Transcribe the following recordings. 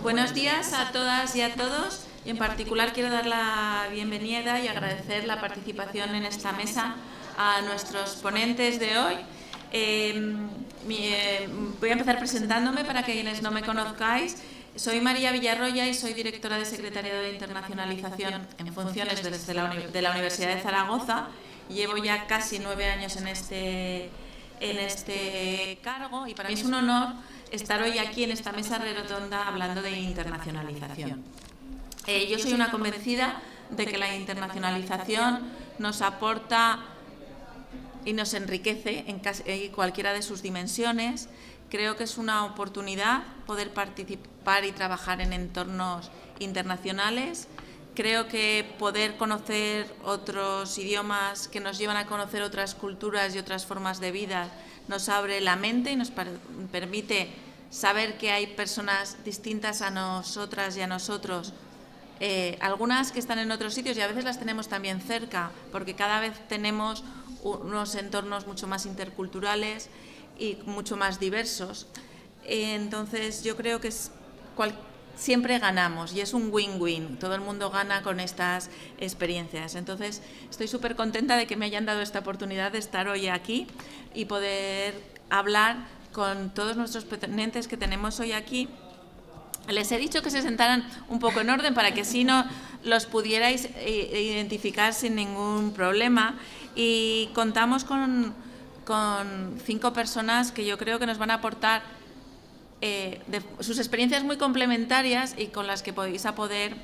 Buenos días a todas y a todos. Y en particular quiero dar la bienvenida y agradecer la participación en esta mesa a nuestros ponentes de hoy. Voy a empezar presentándome para quienes no me conozcáis. Soy María Villarroya y soy directora de Secretariado de Internacionalización en funciones de la Universidad de Zaragoza. Llevo ya casi 9 años en este cargo y para mí es un honor estar hoy aquí en esta mesa redonda hablando de internacionalización. Yo soy una convencida de que la internacionalización nos aporta y nos enriquece en cualquiera de sus dimensiones. Creo que es una oportunidad poder participar y trabajar en entornos internacionales. Creo que poder conocer otros idiomas que nos llevan a conocer otras culturas y otras formas de vida nos abre la mente y nos permite saber que hay personas distintas a nosotras y a nosotros, algunas que están en otros sitios y a veces las tenemos también cerca, porque cada vez tenemos unos entornos mucho más interculturales y mucho más diversos. Entonces yo creo que siempre ganamos y es un win-win, todo el mundo gana con estas experiencias. Entonces estoy súper contenta de que me hayan dado esta oportunidad de estar hoy aquí y poder hablar con todos nuestros ponentes que tenemos hoy aquí. Les he dicho que se sentaran un poco en orden para que así no los pudierais identificar sin ningún problema, y contamos con 5 personas que yo creo que nos van a aportar sus experiencias muy complementarias y con las que podéis poder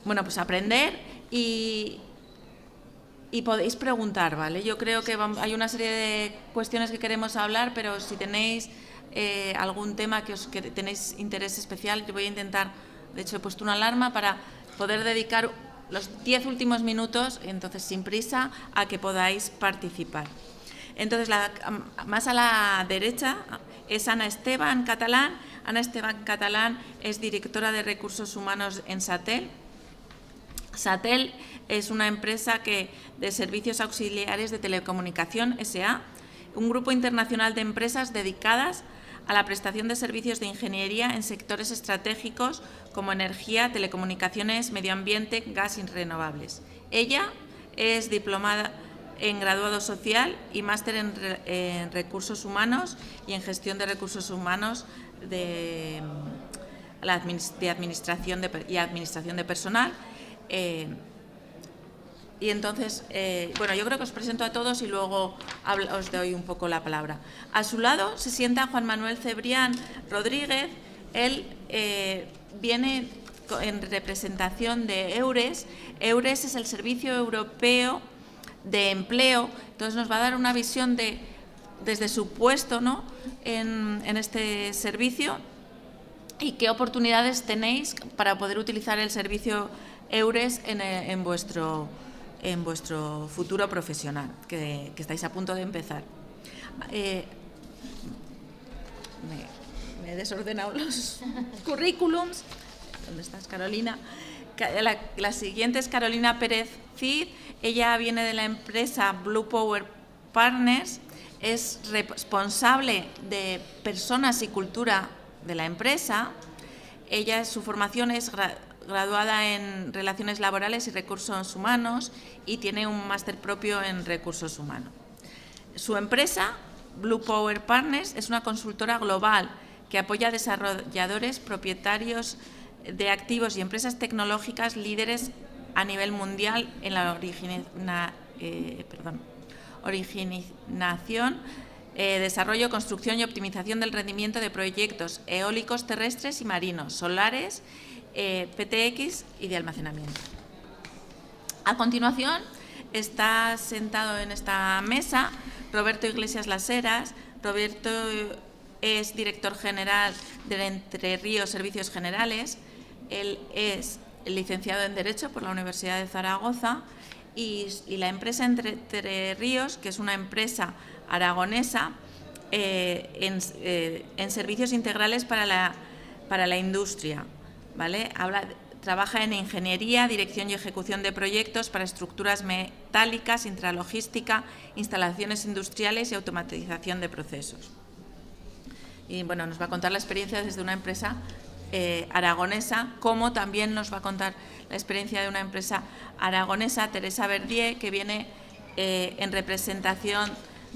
pues aprender y podéis preguntar, ¿vale? Yo creo que hay una serie de cuestiones que queremos hablar, pero si tenéis algún tema que tenéis interés especial, yo voy a intentar, de hecho he puesto una alarma para poder dedicar los 10 últimos minutos, entonces sin prisa, a que podáis participar. Entonces, más a la derecha es Ana Esteban Catalán. Ana Esteban Catalán es directora de Recursos Humanos en Satel. Satel es una empresa de servicios auxiliares de telecomunicación S.A., un grupo internacional de empresas dedicadas a la prestación de servicios de ingeniería en sectores estratégicos como energía, telecomunicaciones, medio ambiente, gas y renovables. Ella es diplomada en graduado social y máster en recursos humanos y en gestión de recursos humanos de administración de personal. Y entonces, yo creo que os presento a todos y luego os doy un poco la palabra. A su lado se sienta Juan Manuel Cebrián Rodríguez. Él viene en representación de EURES. EURES es el Servicio Europeo de Empleo. Entonces nos va a dar una visión desde su puesto, ¿no?, en este servicio, y qué oportunidades tenéis para poder utilizar el servicio EURES en vuestro futuro profesional, que estáis a punto de empezar. Me he desordenado los currículums. ¿Dónde estás, Carolina? La siguiente es Carolina Pérez Cid. Ella viene de la empresa Blue Power Partners, es responsable de personas y cultura de la empresa. Su formación es graduada en Relaciones Laborales y Recursos Humanos y tiene un máster propio en Recursos Humanos. Su empresa, Blue Power Partners, es una consultora global que apoya a desarrolladores, propietarios de activos y empresas tecnológicas líderes a nivel mundial en la originación, desarrollo, construcción y optimización del rendimiento de proyectos eólicos terrestres y marinos, solares, PTX y de almacenamiento. A continuación está sentado en esta mesa Roberto Iglesias Las Heras. Roberto es director general de Entre Ríos Servicios Generales. Él es licenciado en Derecho por la Universidad de Zaragoza y la empresa Entre Ríos, que es una empresa aragonesa en servicios integrales para la industria, ¿vale? Trabaja en ingeniería, dirección y ejecución de proyectos para estructuras metálicas, intralogística, instalaciones industriales y automatización de procesos. y bueno, nos va a contar la experiencia desde una empresa aragonesa, como también nos va a contar la experiencia de una empresa aragonesa, Teresa Verdier, que viene en representación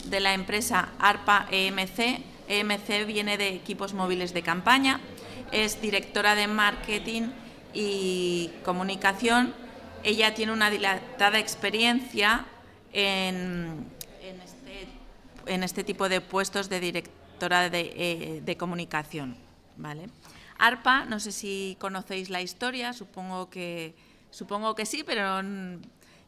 de la empresa ARPA EMC. EMC viene de equipos móviles de campaña, es directora de marketing y comunicación. Ella tiene una dilatada experiencia en este tipo de puestos de directora de comunicación, ¿vale? ARPA, no sé si conocéis la historia, supongo que sí, pero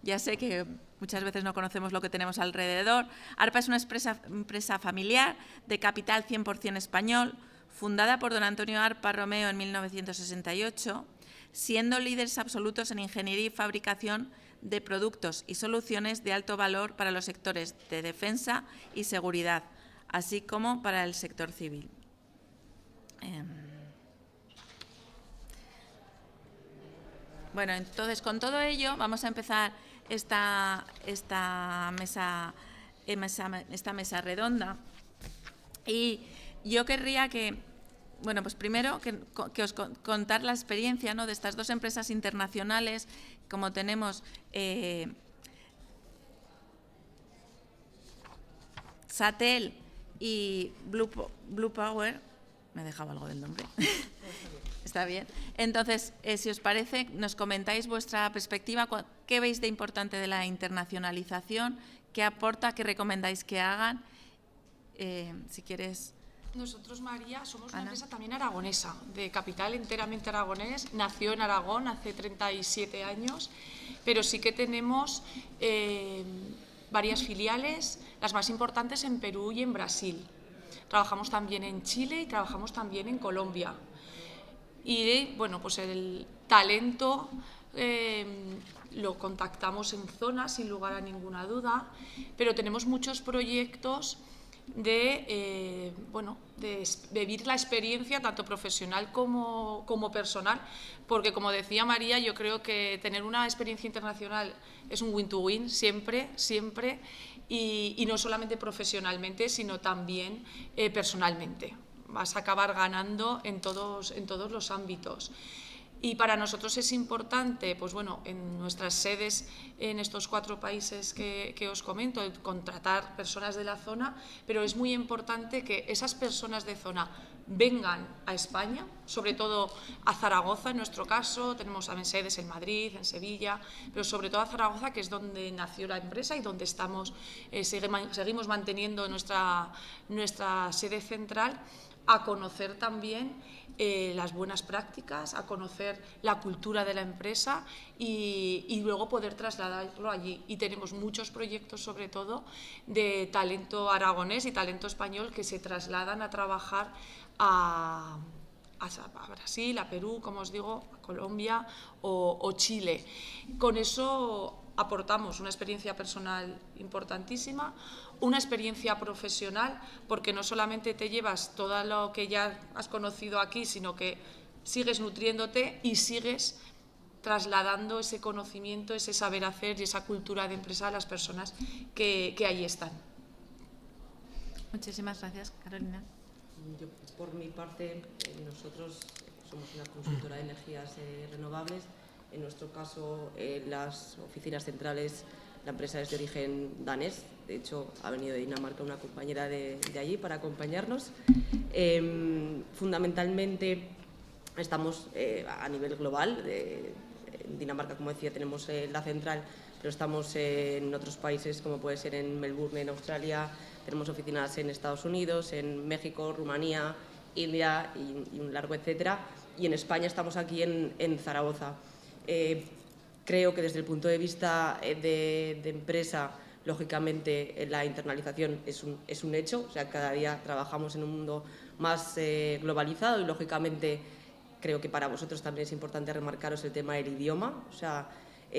ya sé que muchas veces no conocemos lo que tenemos alrededor. ARPA es una empresa familiar de capital 100% español, fundada por don Antonio Arpa Romeo en 1968, siendo líderes absolutos en ingeniería y fabricación de productos y soluciones de alto valor para los sectores de defensa y seguridad, así como para el sector civil. Bueno, entonces con todo ello vamos a empezar esta mesa redonda, y yo querría que, bueno, pues primero que os contar la experiencia, ¿no?, de estas dos empresas internacionales, como tenemos Satel y Blue Power. Me he dejado algo del nombre. Está bien. Entonces, si os parece, nos comentáis vuestra perspectiva, qué veis de importante de la internacionalización, qué aporta, qué recomendáis que hagan. Si quieres. Nosotros, María, somos una empresa también aragonesa, de capital enteramente aragonés. Nació en Aragón hace 37 años, pero sí que tenemos varias filiales, las más importantes en Perú y en Brasil. Trabajamos también en Chile y trabajamos también en Colombia. Y bueno, pues el talento lo contactamos en zona, sin lugar a ninguna duda, pero tenemos muchos proyectos de vivir la experiencia tanto profesional como personal, porque, como decía María, yo creo que tener una experiencia internacional es un win-to-win siempre, siempre, y no solamente profesionalmente, sino también personalmente. Vas a acabar ganando en todos los ámbitos. Y para nosotros es importante, pues bueno, en nuestras sedes en estos 4 países que os comento, contratar personas de la zona, pero es muy importante que esas personas de zona vengan a España, sobre todo a Zaragoza. En nuestro caso tenemos también sedes en Madrid, en Sevilla, pero sobre todo a Zaragoza, que es donde nació la empresa y donde estamos, seguimos manteniendo nuestra sede central, a conocer también las buenas prácticas, a conocer la cultura de la empresa y luego poder trasladarlo allí. Y tenemos muchos proyectos, sobre todo, de talento aragonés y talento español que se trasladan a trabajar a Brasil, a Perú, como os digo, a Colombia o Chile. Con eso aportamos una experiencia personal importantísima, una experiencia profesional, porque no solamente te llevas todo lo que ya has conocido aquí, sino que sigues nutriéndote y sigues trasladando ese conocimiento, ese saber hacer y esa cultura de empresa a las personas que ahí están. Muchísimas gracias, Carolina. Yo, por mi parte, nosotros somos una consultora de energías renovables. En nuestro caso, las oficinas centrales, la empresa es de origen danés. De hecho, ha venido de Dinamarca una compañera de allí para acompañarnos. Fundamentalmente, estamos a nivel global. En Dinamarca, como decía, tenemos la central, pero estamos en otros países, como puede ser en Melbourne, en Australia. Tenemos oficinas en Estados Unidos, en México, Rumanía, India y un largo etcétera. Y en España estamos aquí en Zaragoza. Creo que desde el punto de vista de empresa, lógicamente la internalización es un hecho. O sea, cada día trabajamos en un mundo más globalizado y, lógicamente, creo que para vosotros también es importante remarcaros el tema del idioma. O sea,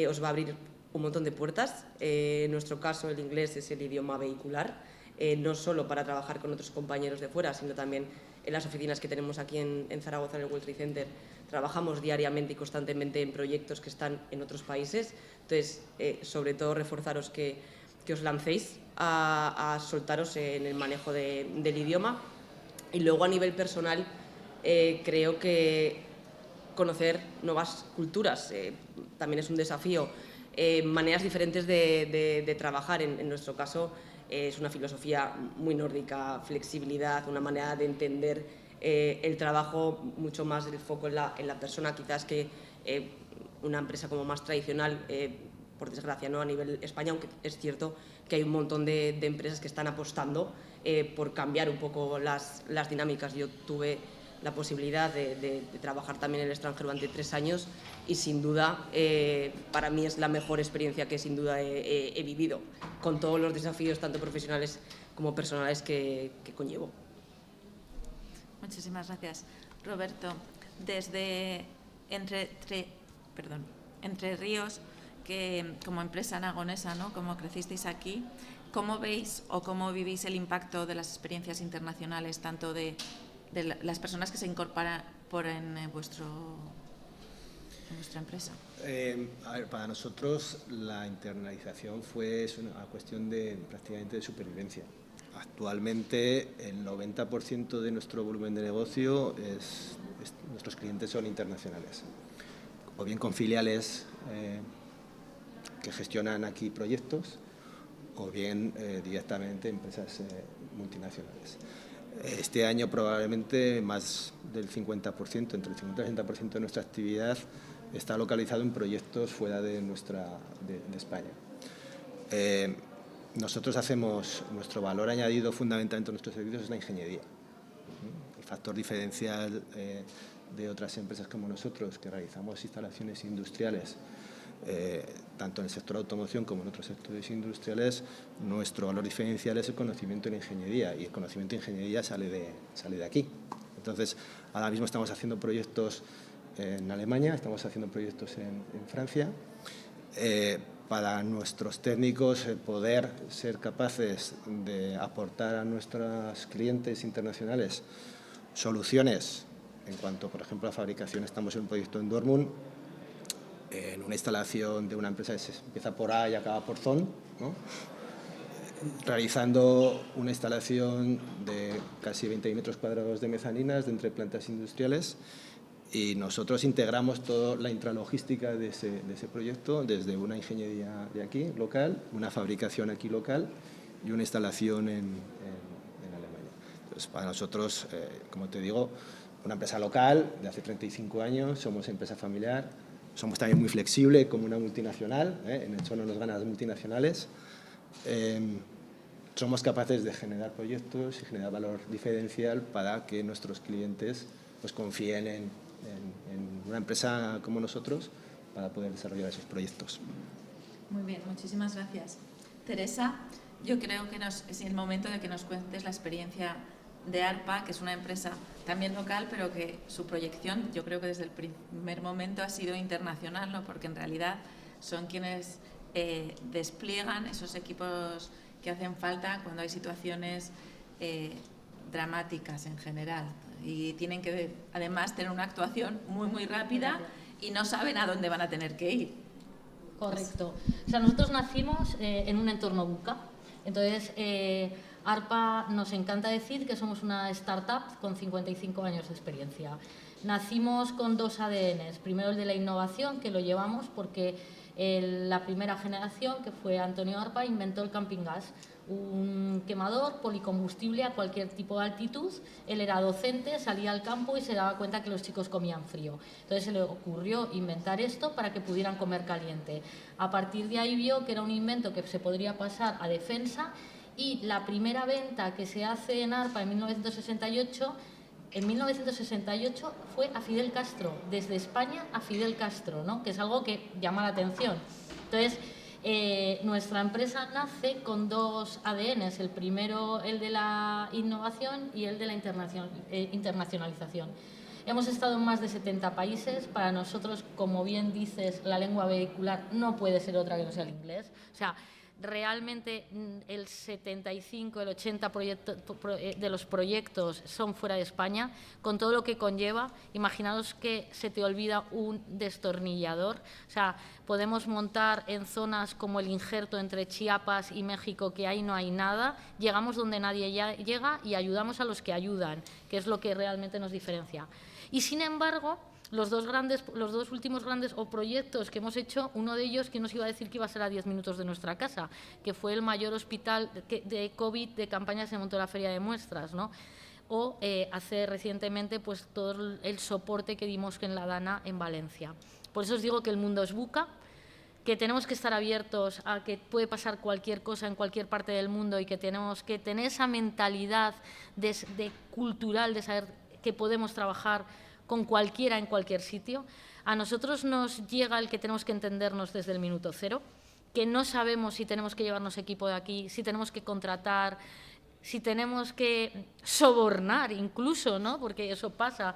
os va a abrir un montón de puertas. En nuestro caso, el inglés es el idioma vehicular. No solo para trabajar con otros compañeros de fuera, sino también en las oficinas que tenemos aquí en Zaragoza, en el World Trade Center. Trabajamos diariamente y constantemente en proyectos que están en otros países. Entonces, sobre todo, reforzaros que os lancéis a soltaros en el manejo del idioma. Y luego a nivel personal creo que conocer nuevas culturas también es un desafío, maneras diferentes de trabajar. En nuestro caso es una filosofía muy nórdica, flexibilidad, una manera de entender el trabajo mucho más del foco en la persona, quizás que una empresa como más tradicional, por desgracia, ¿no? A nivel España, aunque es cierto que hay un montón de empresas que están apostando por cambiar un poco las dinámicas. Yo tuve la posibilidad de trabajar también en el extranjero durante 3 años y sin duda para mí es la mejor experiencia que sin duda he vivido, con todos los desafíos tanto profesionales como personales que conllevo. Muchísimas gracias. Roberto, desde Entre Ríos, que como empresa aragonesa, ¿no?, como crecisteis aquí, ¿cómo veis o cómo vivís el impacto de las experiencias internacionales, tanto de las personas que se incorporan en vuestra empresa? A ver, para nosotros la internalización es una cuestión prácticamente de supervivencia. Actualmente el 90% de nuestro volumen de negocio nuestros clientes son internacionales, o bien con filiales que gestionan aquí proyectos, o bien directamente empresas multinacionales. Este año probablemente más del 50%, entre el 50 y el 60% de nuestra actividad está localizado en proyectos fuera de España. Nosotros nuestro valor añadido fundamentalmente en nuestros servicios es la ingeniería. El factor diferencial de otras empresas como nosotros, que realizamos instalaciones industriales, tanto en el sector automoción como en otros sectores industriales, nuestro valor diferencial es el conocimiento en ingeniería, y el conocimiento en ingeniería sale de aquí. Entonces, ahora mismo estamos haciendo proyectos en Alemania, estamos haciendo proyectos en Francia. Para nuestros técnicos poder ser capaces de aportar a nuestros clientes internacionales soluciones en cuanto, por ejemplo, a fabricación. Estamos en un proyecto en Dortmund, en una instalación de una empresa que empieza por A y acaba por ZON, ¿no?, realizando una instalación de casi 20 metros cuadrados de mezaninas de entre plantas industriales, y nosotros integramos toda la intralogística de ese proyecto, desde una ingeniería de aquí, local, una fabricación aquí local y una instalación en Alemania. Entonces, para nosotros, como te digo, una empresa local de hace 35 años, somos empresa familiar, somos también muy flexible como una multinacional, en eso no nos ganan las multinacionales. Somos capaces de generar proyectos y generar valor diferencial para que nuestros clientes pues confíen en una empresa como nosotros para poder desarrollar esos proyectos. Muy bien, muchísimas gracias. Teresa, yo creo que es el momento de que nos cuentes la experiencia de ARPA, que es una empresa también local, pero que su proyección, yo creo que desde el primer momento ha sido internacional, ¿no?, porque en realidad son quienes despliegan esos equipos que hacen falta cuando hay situaciones dramáticas en general, y tienen que además tener una actuación muy muy rápida y no saben a dónde van a tener que ir. Correcto. O sea, nosotros nacimos en un entorno VUCA. Entonces, ARPA nos encanta decir que somos una startup con 55 años de experiencia. Nacimos con 2 ADNs. Primero el de la innovación, que lo llevamos porque la primera generación, que fue Antonio Arpa, inventó el camping gas, un quemador policombustible a cualquier tipo de altitud. Él era docente, salía al campo y se daba cuenta que los chicos comían frío. Entonces se le ocurrió inventar esto para que pudieran comer caliente. A partir de ahí vio que era un invento que se podría pasar a defensa, y la primera venta que se hace en ARPA en 1968 fue a Fidel Castro, desde España a Fidel Castro, ¿no?, que es algo que llama la atención. Entonces, nuestra empresa nace con 2 ADNs, el primero el de la innovación y el de la internacionalización. Hemos estado en más de 70 países. Para nosotros, como bien dices, la lengua vehicular no puede ser otra que no sea el inglés. O sea, realmente el 75, el 80% de los proyectos son fuera de España, con todo lo que conlleva. Imaginaos que se te olvida un destornillador. O sea, podemos montar en zonas como el Injerto entre Chiapas y México, que ahí no hay nada, llegamos donde nadie llega y ayudamos a los que ayudan, que es lo que realmente nos diferencia. Y sin embargo, los dos últimos grandes proyectos que hemos hecho, uno de ellos, que nos iba a decir que iba a ser a 10 minutos de nuestra casa, que fue el mayor hospital de COVID de campaña que se montó en la Feria de Muestras, ¿no? O hace recientemente pues, todo el soporte que dimos en la Dana en Valencia. Por eso os digo que el mundo es buca, que tenemos que estar abiertos a que puede pasar cualquier cosa en cualquier parte del mundo y que tenemos que tener esa mentalidad cultural de saber que podemos trabajar con cualquiera en cualquier sitio. A nosotros nos llega el que tenemos que entendernos desde el minuto cero, que no sabemos si tenemos que llevarnos equipo de aquí, si tenemos que contratar, si tenemos que sobornar incluso, ¿no? Porque eso pasa.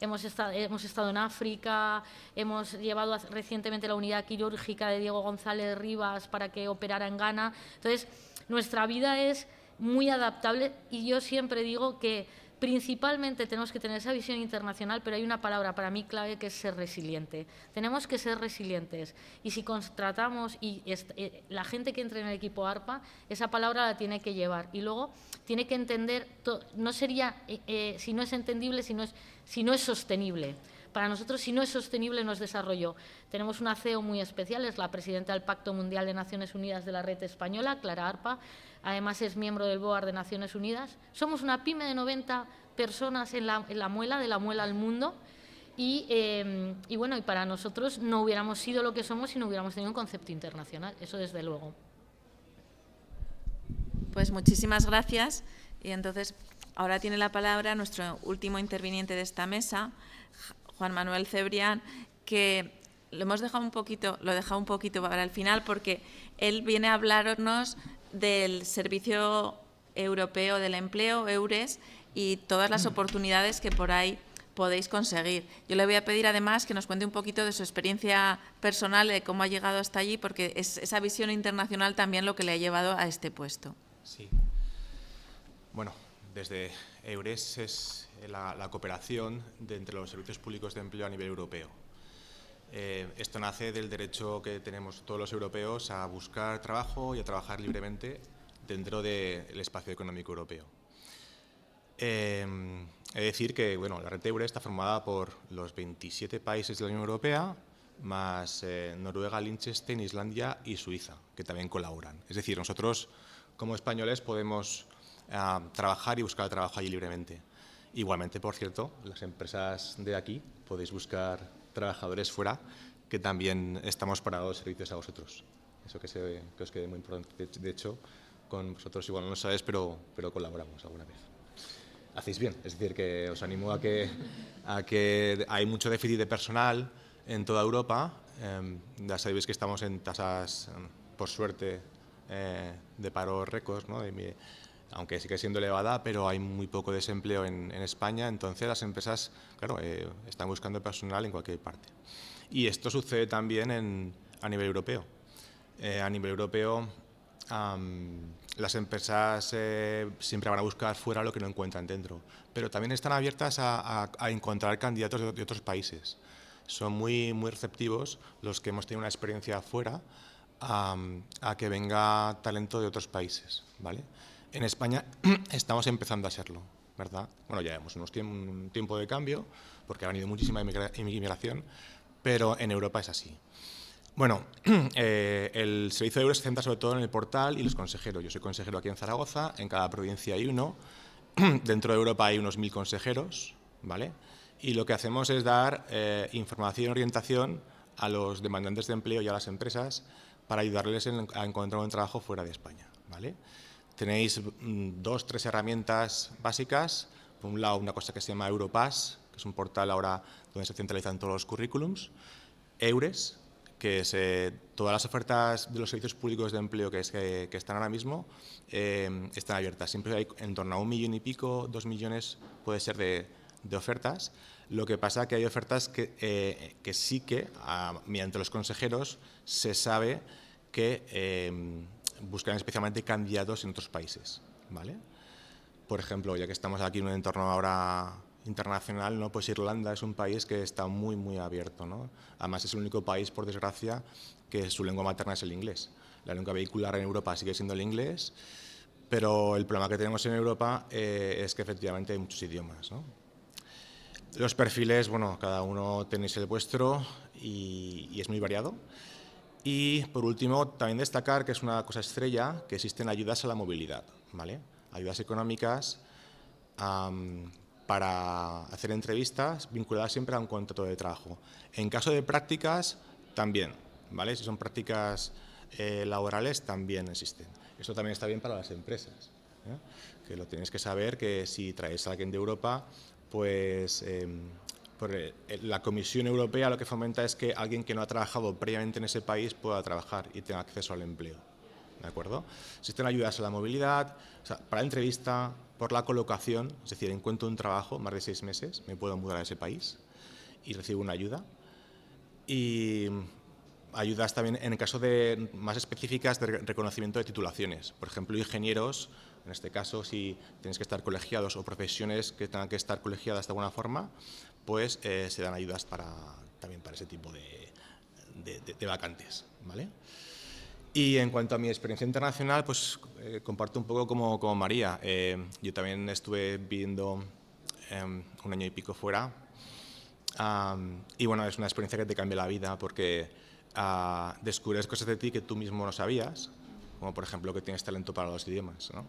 Hemos estado en África, hemos llevado recientemente la unidad quirúrgica de Diego González Rivas para que operara en Ghana. Entonces, nuestra vida es muy adaptable y yo siempre digo que principalmente tenemos que tener esa visión internacional, pero hay una palabra para mí clave que es ser resiliente. Tenemos que ser resilientes y si contratamos y la gente que entre en el equipo ARPA, esa palabra la tiene que llevar y luego tiene que entender, no sería, si no es entendible, si no es sostenible. Para nosotros, si no es sostenible, no es desarrollo. Tenemos una CEO muy especial, es la presidenta del Pacto Mundial de Naciones Unidas de la Red Española, Clara Arpa. Además, es miembro del BOAR de Naciones Unidas. Somos una pyme de 90 personas en la muela, de la muela al mundo. Y bueno, y para nosotros no hubiéramos sido lo que somos si no hubiéramos tenido un concepto internacional. Eso desde luego. Pues muchísimas gracias. Y entonces, ahora tiene la palabra nuestro último interviniente de esta mesa, Juan Manuel Cebrián, que lo he dejado un poquito para el final porque él viene a hablarnos del Servicio Europeo del Empleo, EURES, y todas las oportunidades que por ahí podéis conseguir. Yo le voy a pedir además que nos cuente un poquito de su experiencia personal, de cómo ha llegado hasta allí, porque es esa visión internacional también lo que le ha llevado a este puesto. Sí. Bueno, desde EURES es la cooperación entre los servicios públicos de empleo a nivel europeo. Esto nace del derecho que tenemos todos los europeos a buscar trabajo y a trabajar libremente dentro del espacio económico europeo. He de decir que bueno, la red EURES está formada por los 27 países de la Unión Europea, más Noruega, Liechtenstein, Islandia y Suiza, que también colaboran. Es decir, nosotros como españoles podemos trabajar y buscar trabajo allí libremente. Igualmente, por cierto, las empresas de aquí podéis buscar trabajadores fuera, que también estamos para daros servicios a vosotros. Eso que os quede muy importante. De hecho, con vosotros igual no lo sabéis, pero colaboramos alguna vez. Hacéis bien, es decir, que os animo a que hay mucho déficit de personal en toda Europa. Ya sabéis que estamos en tasas, por suerte, de paro récords, ¿no? Aunque sigue siendo elevada, pero hay muy poco desempleo en España, entonces las empresas, claro, están buscando personal en cualquier parte. Y esto sucede también a nivel europeo. A nivel europeo, las empresas siempre van a buscar fuera lo que no encuentran dentro, pero también están abiertas a encontrar candidatos de otros países. Son muy receptivos los que hemos tenido una experiencia fuera a que venga talento de otros países, ¿vale? En España estamos empezando a serlo, ¿verdad? Bueno, ya hemos un tiempo de cambio, porque ha venido muchísima inmigración, pero en Europa es así. Bueno, el servicio de EURES se centra sobre todo en el portal y los consejeros. Yo soy consejero aquí en Zaragoza, en cada provincia hay uno, dentro de Europa hay unos 1000 consejeros, ¿vale? Y lo que hacemos es dar información y orientación a los demandantes de empleo y a las empresas para ayudarles a encontrar un trabajo fuera de España, ¿vale? Tenéis 2 o 3 herramientas básicas. Por un lado, una cosa que se llama Europass, que es un portal ahora donde se centralizan todos los currículums. EURES, que es todas las ofertas de los servicios públicos de empleo que están ahora mismo, están abiertas. Siempre hay en torno a 1 millón y pico, 2 millones puede ser de ofertas. Lo que pasa es que hay ofertas que sí que, mediante los consejeros, se sabe que buscan especialmente candidatos en otros países, ¿vale? Por ejemplo, ya que estamos aquí en un entorno ahora internacional, ¿no? Pues Irlanda es un país que está muy, muy abierto, ¿no? Además, es el único país, por desgracia, que su lengua materna es el inglés. La lengua vehicular en Europa sigue siendo el inglés, pero el problema que tenemos en Europa es que efectivamente hay muchos idiomas, ¿no? Los perfiles, bueno, cada uno tenéis el vuestro y es muy variado. Y, por último, también destacar que es una cosa estrella, que existen ayudas a la movilidad, ¿vale? Ayudas económicas para hacer entrevistas vinculadas siempre a un contrato de trabajo. En caso de prácticas, también, ¿vale? Si son prácticas laborales, también existen. Esto también está bien para las empresas, ¿eh? Que lo tenéis que saber, que si traéis a alguien de Europa, pues la Comisión Europea lo que fomenta es que alguien que no ha trabajado previamente en ese país pueda trabajar y tenga acceso al empleo, ¿de acuerdo? Existen ayudas a la movilidad, o sea, para la entrevista, por la colocación, es decir, encuentro un trabajo más de 6 meses, me puedo mudar a ese país y recibo una ayuda. Y ayudas también en el caso de más específicas de reconocimiento de titulaciones. Por ejemplo, ingenieros, en este caso, si tienes que estar colegiados o profesiones que tengan que estar colegiadas de alguna forma, pues se dan ayudas también para ese tipo de vacantes, ¿vale? Y en cuanto a mi experiencia internacional, pues comparto un poco como María. Yo también estuve viviendo 1 año y pico fuera. Y bueno, es una experiencia que te cambia la vida porque descubres cosas de ti que tú mismo no sabías, como por ejemplo que tienes talento para los idiomas, ¿no?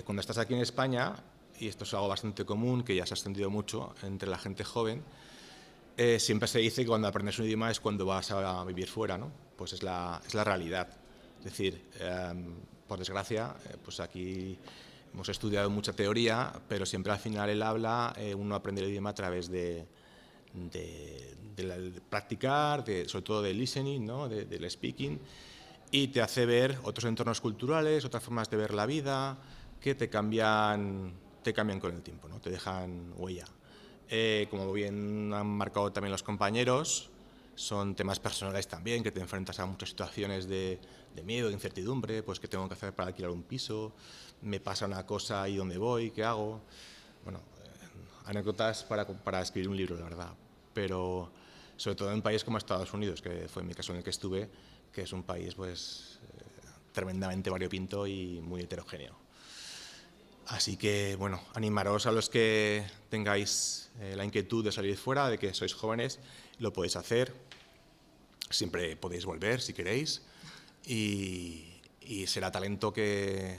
Cuando estás aquí en España, y esto es algo bastante común, que ya se ha extendido mucho entre la gente joven, siempre se dice que cuando aprendes un idioma es cuando vas a vivir fuera, ¿no? Pues es la realidad. Es decir, por desgracia, pues aquí hemos estudiado mucha teoría, pero siempre al final el habla, uno aprende el idioma a través de practicar, sobre todo del listening, ¿no? Del speaking, y te hace ver otros entornos culturales, otras formas de ver la vida, que te cambian con el tiempo, ¿no? Te dejan huella. Como bien han marcado también los compañeros, son temas personales también, que te enfrentas a muchas situaciones de miedo, de incertidumbre, pues qué tengo que hacer para alquilar un piso, me pasa una cosa y dónde voy, qué hago. Bueno, anécdotas para escribir un libro, la verdad. Pero sobre todo en un país como Estados Unidos, que fue mi caso en el que estuve, que es un país pues tremendamente variopinto y muy heterogéneo. Así que, bueno, animaros a los que tengáis la inquietud de salir fuera, de que sois jóvenes, lo podéis hacer. Siempre podéis volver si queréis y será talento que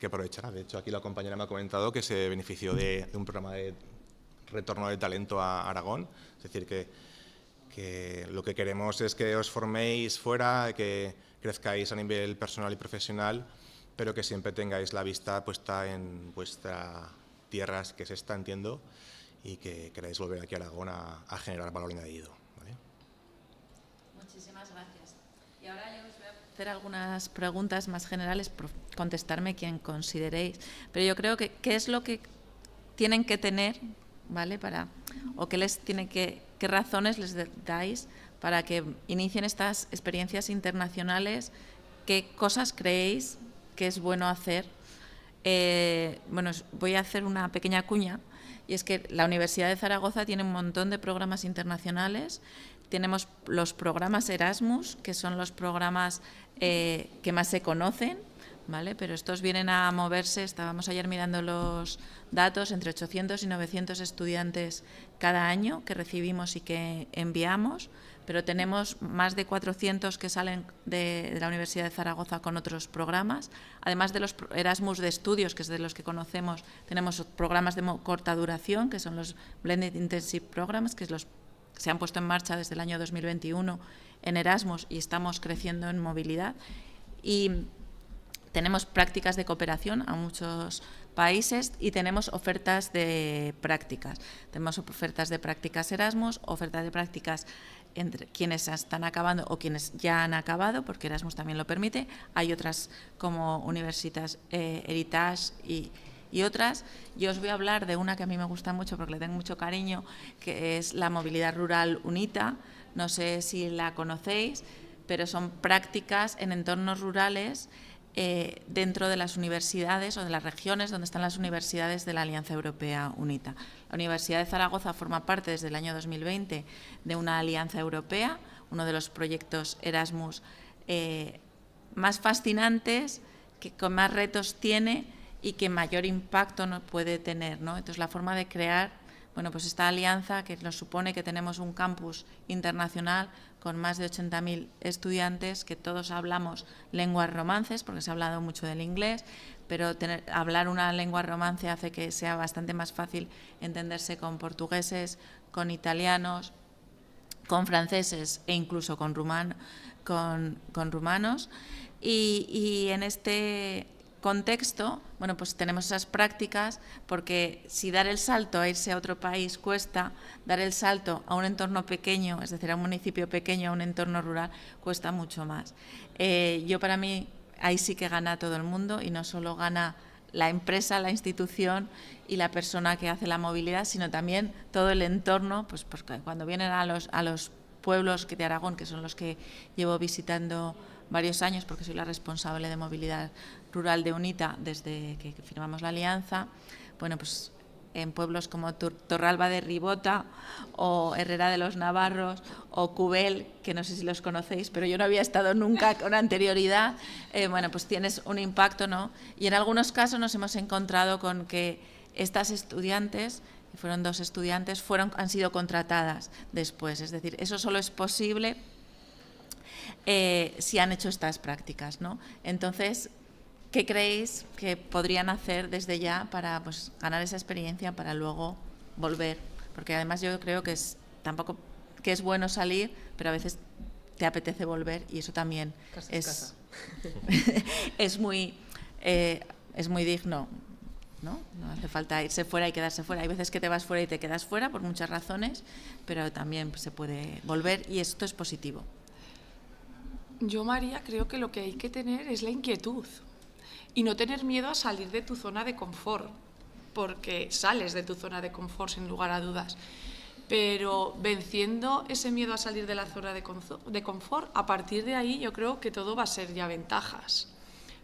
aprovechará. De hecho, aquí la compañera me ha comentado que se benefició de un programa de retorno de talento a Aragón. Es decir, que lo que queremos es que os forméis fuera, que crezcáis a nivel personal y profesional, pero que siempre tengáis la vista puesta en vuestra tierra, que es esta, entiendo, y que queráis volver aquí a Aragón a generar valor añadido, ¿vale? Muchísimas gracias. Y ahora yo os voy a hacer algunas preguntas más generales, por contestarme quien consideréis. Pero yo creo que qué es lo que tienen que tener, ¿vale? O qué razones les dais para que inicien estas experiencias internacionales, qué cosas creéis que es bueno hacer. Bueno, voy a hacer una pequeña cuña, y es que la Universidad de Zaragoza tiene un montón de programas internacionales. Tenemos los programas Erasmus, que son los programas que más se conocen, ¿vale? Pero estos vienen a moverse, estábamos ayer mirando los datos, entre 800 y 900 estudiantes cada año que recibimos y que enviamos, pero tenemos más de 400 que salen de la Universidad de Zaragoza con otros programas. Además de los Erasmus de estudios, que es de los que conocemos, tenemos programas de corta duración, que son los Blended Intensive Programs, que se han puesto en marcha desde el año 2021 en Erasmus y estamos creciendo en movilidad. Y tenemos prácticas de cooperación a muchos países y tenemos ofertas de prácticas. Tenemos ofertas de prácticas Erasmus, ofertas de prácticas entre quienes están acabando o quienes ya han acabado, porque Erasmus también lo permite. Hay otras como Universitas Heritage y otras. Yo os voy a hablar de una que a mí me gusta mucho porque le tengo mucho cariño, que es la Movilidad Rural UNITA. No sé si la conocéis, pero son prácticas en entornos rurales dentro de las universidades o de las regiones donde están las universidades de la Alianza Europea UNITA. La Universidad de Zaragoza forma parte desde el año 2020 de una alianza europea, uno de los proyectos Erasmus más fascinantes, que con más retos tiene y que mayor impacto puede tener, ¿no? Entonces, la forma de crear, bueno, pues esta alianza que nos supone que tenemos un campus internacional con más de 80.000 estudiantes, que todos hablamos lenguas romances, porque se ha hablado mucho del inglés, pero hablar una lengua romance hace que sea bastante más fácil entenderse con portugueses, con italianos, con franceses e incluso con rumanos. Y en este contexto, bueno, pues tenemos esas prácticas, porque si dar el salto a irse a otro país cuesta, dar el salto a un entorno pequeño, es decir, a un municipio pequeño, a un entorno rural, cuesta mucho más. Para mí, ahí sí que gana todo el mundo, y no solo gana la empresa, la institución y la persona que hace la movilidad, sino también todo el entorno, pues porque cuando vienen a los pueblos de Aragón, que son los que llevo visitando varios años, porque soy la responsable de movilidad rural de UNITA desde que firmamos la alianza, bueno, pues en pueblos como Torralba de Ribota o Herrera de los Navarros o Cubel, que no sé si los conocéis, pero yo no había estado nunca con anterioridad, bueno, pues tienes un impacto, ¿no? Y en algunos casos nos hemos encontrado con que estas estudiantes, que fueron 2 estudiantes, han sido contratadas después. Es decir, eso solo es posible si han hecho estas prácticas, ¿no? Entonces, ¿qué creéis que podrían hacer desde ya para, pues, ganar esa experiencia para luego volver? Porque además yo creo que es bueno salir, pero a veces te apetece volver, y eso también es muy digno, ¿no? No hace falta irse fuera y quedarse fuera. Hay veces que te vas fuera y te quedas fuera por muchas razones, pero también se puede volver, y esto es positivo. Yo, María, creo que lo que hay que tener es la inquietud y no tener miedo a salir de tu zona de confort, porque sales de tu zona de confort sin lugar a dudas. Pero venciendo ese miedo a salir de la zona de confort, a partir de ahí yo creo que todo va a ser ya ventajas.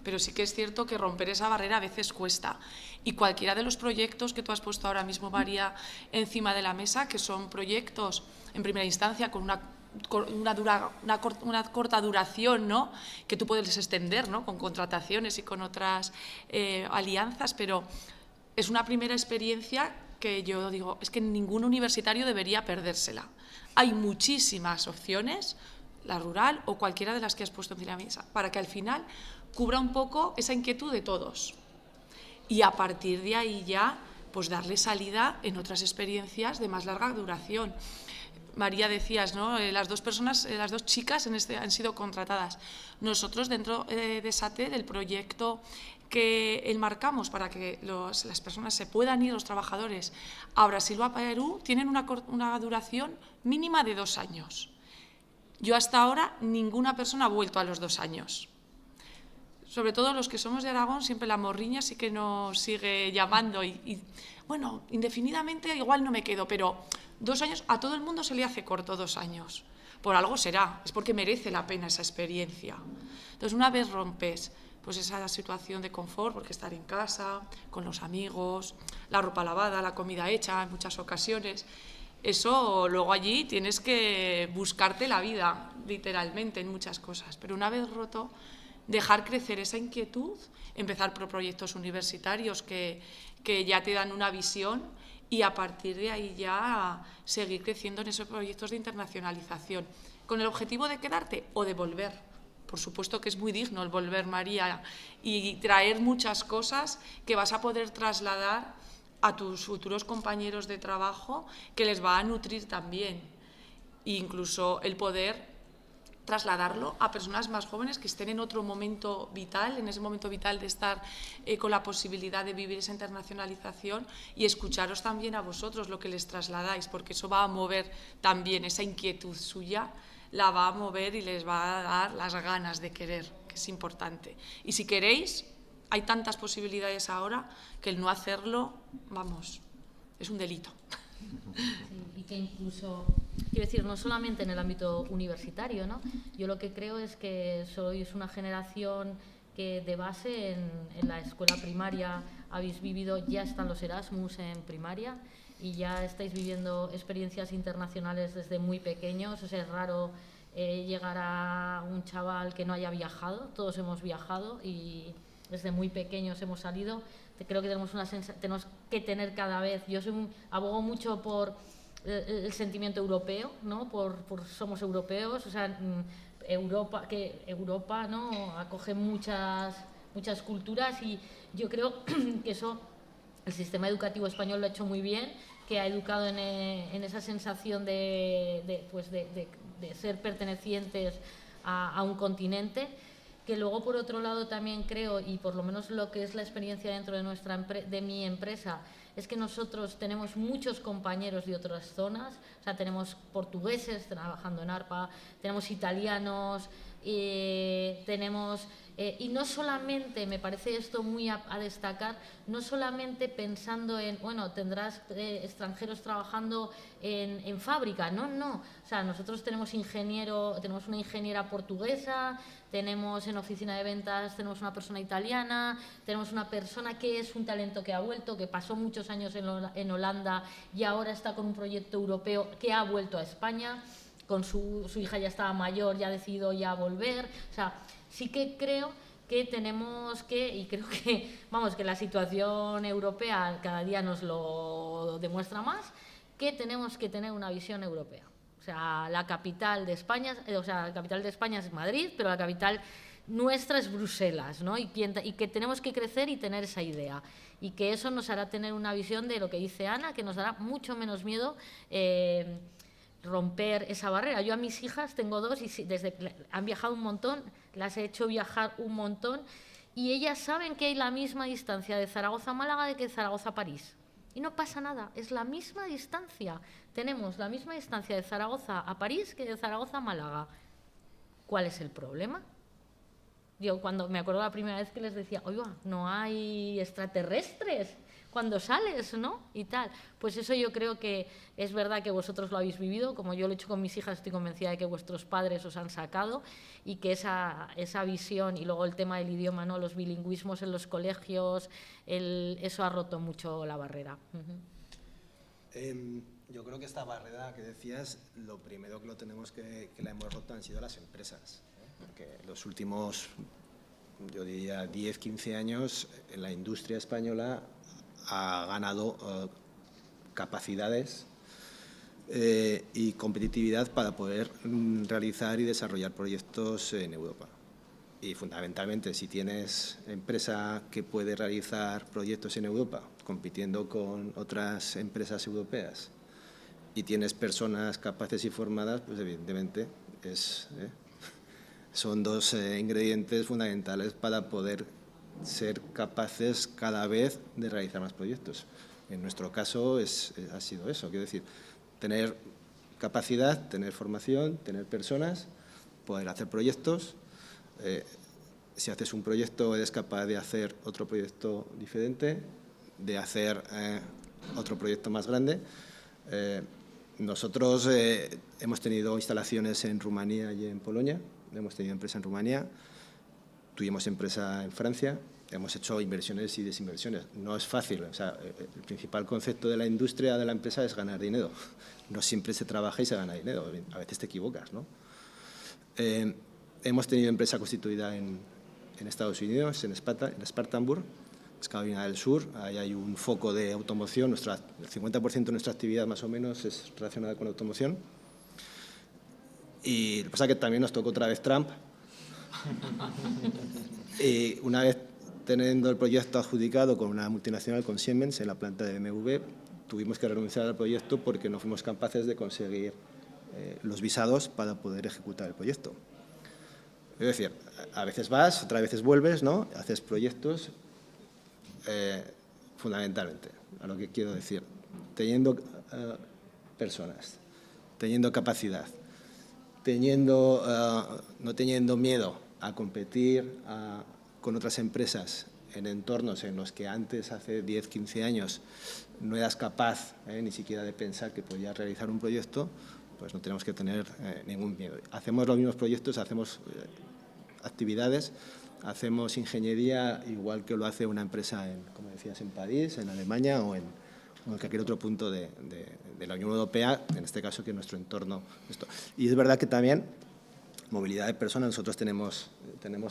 Pero sí que es cierto que romper esa barrera a veces cuesta. Y cualquiera de los proyectos que tú has puesto ahora mismo, María, encima de la mesa, que son proyectos en primera instancia con una corta duración, ¿no?, que tú puedes extender, ¿no?, con contrataciones y con otras alianzas, pero es una primera experiencia que yo digo, es que ningún universitario debería perdérsela. Hay muchísimas opciones, la rural o cualquiera de las que has puesto encima de la mesa, para que al final cubra un poco esa inquietud de todos. Y a partir de ahí ya, pues darle salida en otras experiencias de más larga duración. María, decías, ¿no?, las 2 chicas han sido contratadas. Nosotros, dentro de SATE, del proyecto que enmarcamos para que las personas se puedan ir, los trabajadores, a Brasil o a Perú, tienen una duración mínima de 2 años. Yo hasta ahora ninguna persona ha vuelto a los 2 años. Sobre todo los que somos de Aragón, siempre la morriña sí que nos sigue llamando y bueno, indefinidamente igual no me quedo, pero 2 años, a todo el mundo se le hace corto 2 años. Por algo será, es porque merece la pena esa experiencia. Entonces, una vez rompes pues esa situación de confort, porque estar en casa, con los amigos, la ropa lavada, la comida hecha en muchas ocasiones, eso luego allí tienes que buscarte la vida, literalmente, en muchas cosas. Pero una vez roto, dejar crecer esa inquietud, empezar por proyectos universitarios que ya te dan una visión, y a partir de ahí ya seguir creciendo en esos proyectos de internacionalización, con el objetivo de quedarte o de volver. Por supuesto que es muy digno el volver, María, y traer muchas cosas que vas a poder trasladar a tus futuros compañeros de trabajo, que les va a nutrir también. E incluso el poder trasladarlo a personas más jóvenes que estén en otro momento vital, en ese momento vital de estar con la posibilidad de vivir esa internacionalización, y escucharos también a vosotros lo que les trasladáis, porque eso va a mover también esa inquietud suya, la va a mover y les va a dar las ganas de querer, que es importante. Y si queréis, hay tantas posibilidades ahora que el no hacerlo, vamos, es un delito. Sí, y que incluso quiero decir, no solamente en el ámbito universitario, ¿no? Yo lo que creo es que sois una generación que de base en la escuela primaria habéis vivido, ya están los Erasmus en primaria y ya estáis viviendo experiencias internacionales desde muy pequeños. O sea, es raro llegar a un chaval que no haya viajado. Todos hemos viajado y desde muy pequeños hemos salido. Creo que tenemos que tener cada vez, yo abogo mucho por el sentimiento europeo, ¿no? Por somos europeos, o sea, Europa, ¿no? Acoge muchas culturas y yo creo que eso el sistema educativo español lo ha hecho muy bien, que ha educado en esa sensación de ser pertenecientes a un continente, que luego por otro lado también creo, y por lo menos lo que es la experiencia dentro de mi empresa, es que nosotros tenemos muchos compañeros de otras zonas, o sea, tenemos portugueses trabajando en ARPA, tenemos italianos, tenemos... y no solamente, me parece esto muy a destacar, no solamente pensando en, bueno, tendrás extranjeros trabajando en fábrica, no, o sea, nosotros tenemos una ingeniera portuguesa, tenemos en oficina de ventas, tenemos una persona italiana, tenemos una persona que es un talento que ha vuelto, que pasó muchos años en Holanda y ahora está con un proyecto europeo que ha vuelto a España, con su hija ya estaba mayor, ya ha decidido ya volver, o sea, sí que creo que tenemos que, y creo que, vamos, que la situación europea cada día nos lo demuestra más, que tenemos que tener una visión europea. O sea, la capital de España, es Madrid, pero la capital nuestra es Bruselas, ¿no? Y que tenemos que crecer y tener esa idea. Y que eso nos hará tener una visión de lo que dice Ana, que nos dará mucho menos miedo romper esa barrera. Yo a mis hijas, tengo 2, y han viajado un montón, las he hecho viajar un montón, y ellas saben que hay la misma distancia de Zaragoza a Málaga de que de Zaragoza a París. Y no pasa nada, es la misma distancia. Tenemos la misma distancia de Zaragoza a París que de Zaragoza a Málaga. ¿Cuál es el problema? Yo cuando me acuerdo la primera vez que les decía, oiga, no hay extraterrestres cuando sales, ¿no? Y tal. Pues eso yo creo que es verdad que vosotros lo habéis vivido, como yo lo he hecho con mis hijas, estoy convencida de que vuestros padres os han sacado y que esa visión, y luego el tema del idioma, ¿no? Los bilingüismos en los colegios, eso ha roto mucho la barrera. Yo creo que esta barrera que decías, lo primero que la hemos roto han sido las empresas, ¿no? Porque los últimos, yo diría, 10, 15 años, la industria española ha ganado capacidades y competitividad para poder realizar y desarrollar proyectos en Europa. Y fundamentalmente, si tienes empresa que puede realizar proyectos en Europa, compitiendo con otras empresas europeas, y tienes personas capaces y formadas, pues evidentemente son 2 ingredientes fundamentales para poder ser capaces cada vez de realizar más proyectos. En nuestro caso ha sido eso, quiero decir, tener capacidad, tener formación, tener personas, poder hacer proyectos. Si haces un proyecto eres capaz de hacer otro proyecto diferente, de hacer otro proyecto más grande. Nosotros hemos tenido instalaciones en Rumanía y en Polonia, hemos tenido empresa en Rumanía, tuvimos empresa en Francia, hemos hecho inversiones y desinversiones. No es fácil, o sea, el principal concepto de la industria, de la empresa, es ganar dinero. No siempre se trabaja y se gana dinero, a veces te equivocas, ¿no? Hemos tenido empresa constituida en Estados Unidos, en Spartanburg, es Carolina del Sur, ahí hay un foco de automoción, el 50% de nuestra actividad más o menos es relacionada con automoción. Y lo que pasa es que también nos tocó otra vez Trump. Y una vez teniendo el proyecto adjudicado con una multinacional, con Siemens, en la planta de BMW, tuvimos que renunciar al proyecto porque no fuimos capaces de conseguir los visados para poder ejecutar el proyecto. Es decir, a veces vas, otras veces vuelves, ¿no? Haces proyectos, fundamentalmente, a lo que quiero decir, teniendo personas, teniendo capacidad, no teniendo miedo a competir con otras empresas en entornos en los que antes, hace 10, 15 años, no eras capaz ni siquiera de pensar que podías realizar un proyecto, pues no tenemos que tener ningún miedo. Hacemos los mismos proyectos, hacemos actividades, hacemos ingeniería igual que lo hace una empresa, como decías, en París, en Alemania o en cualquier otro punto de la Unión Europea, en este caso que es nuestro entorno. Y es verdad que también movilidad de personas, nosotros tenemos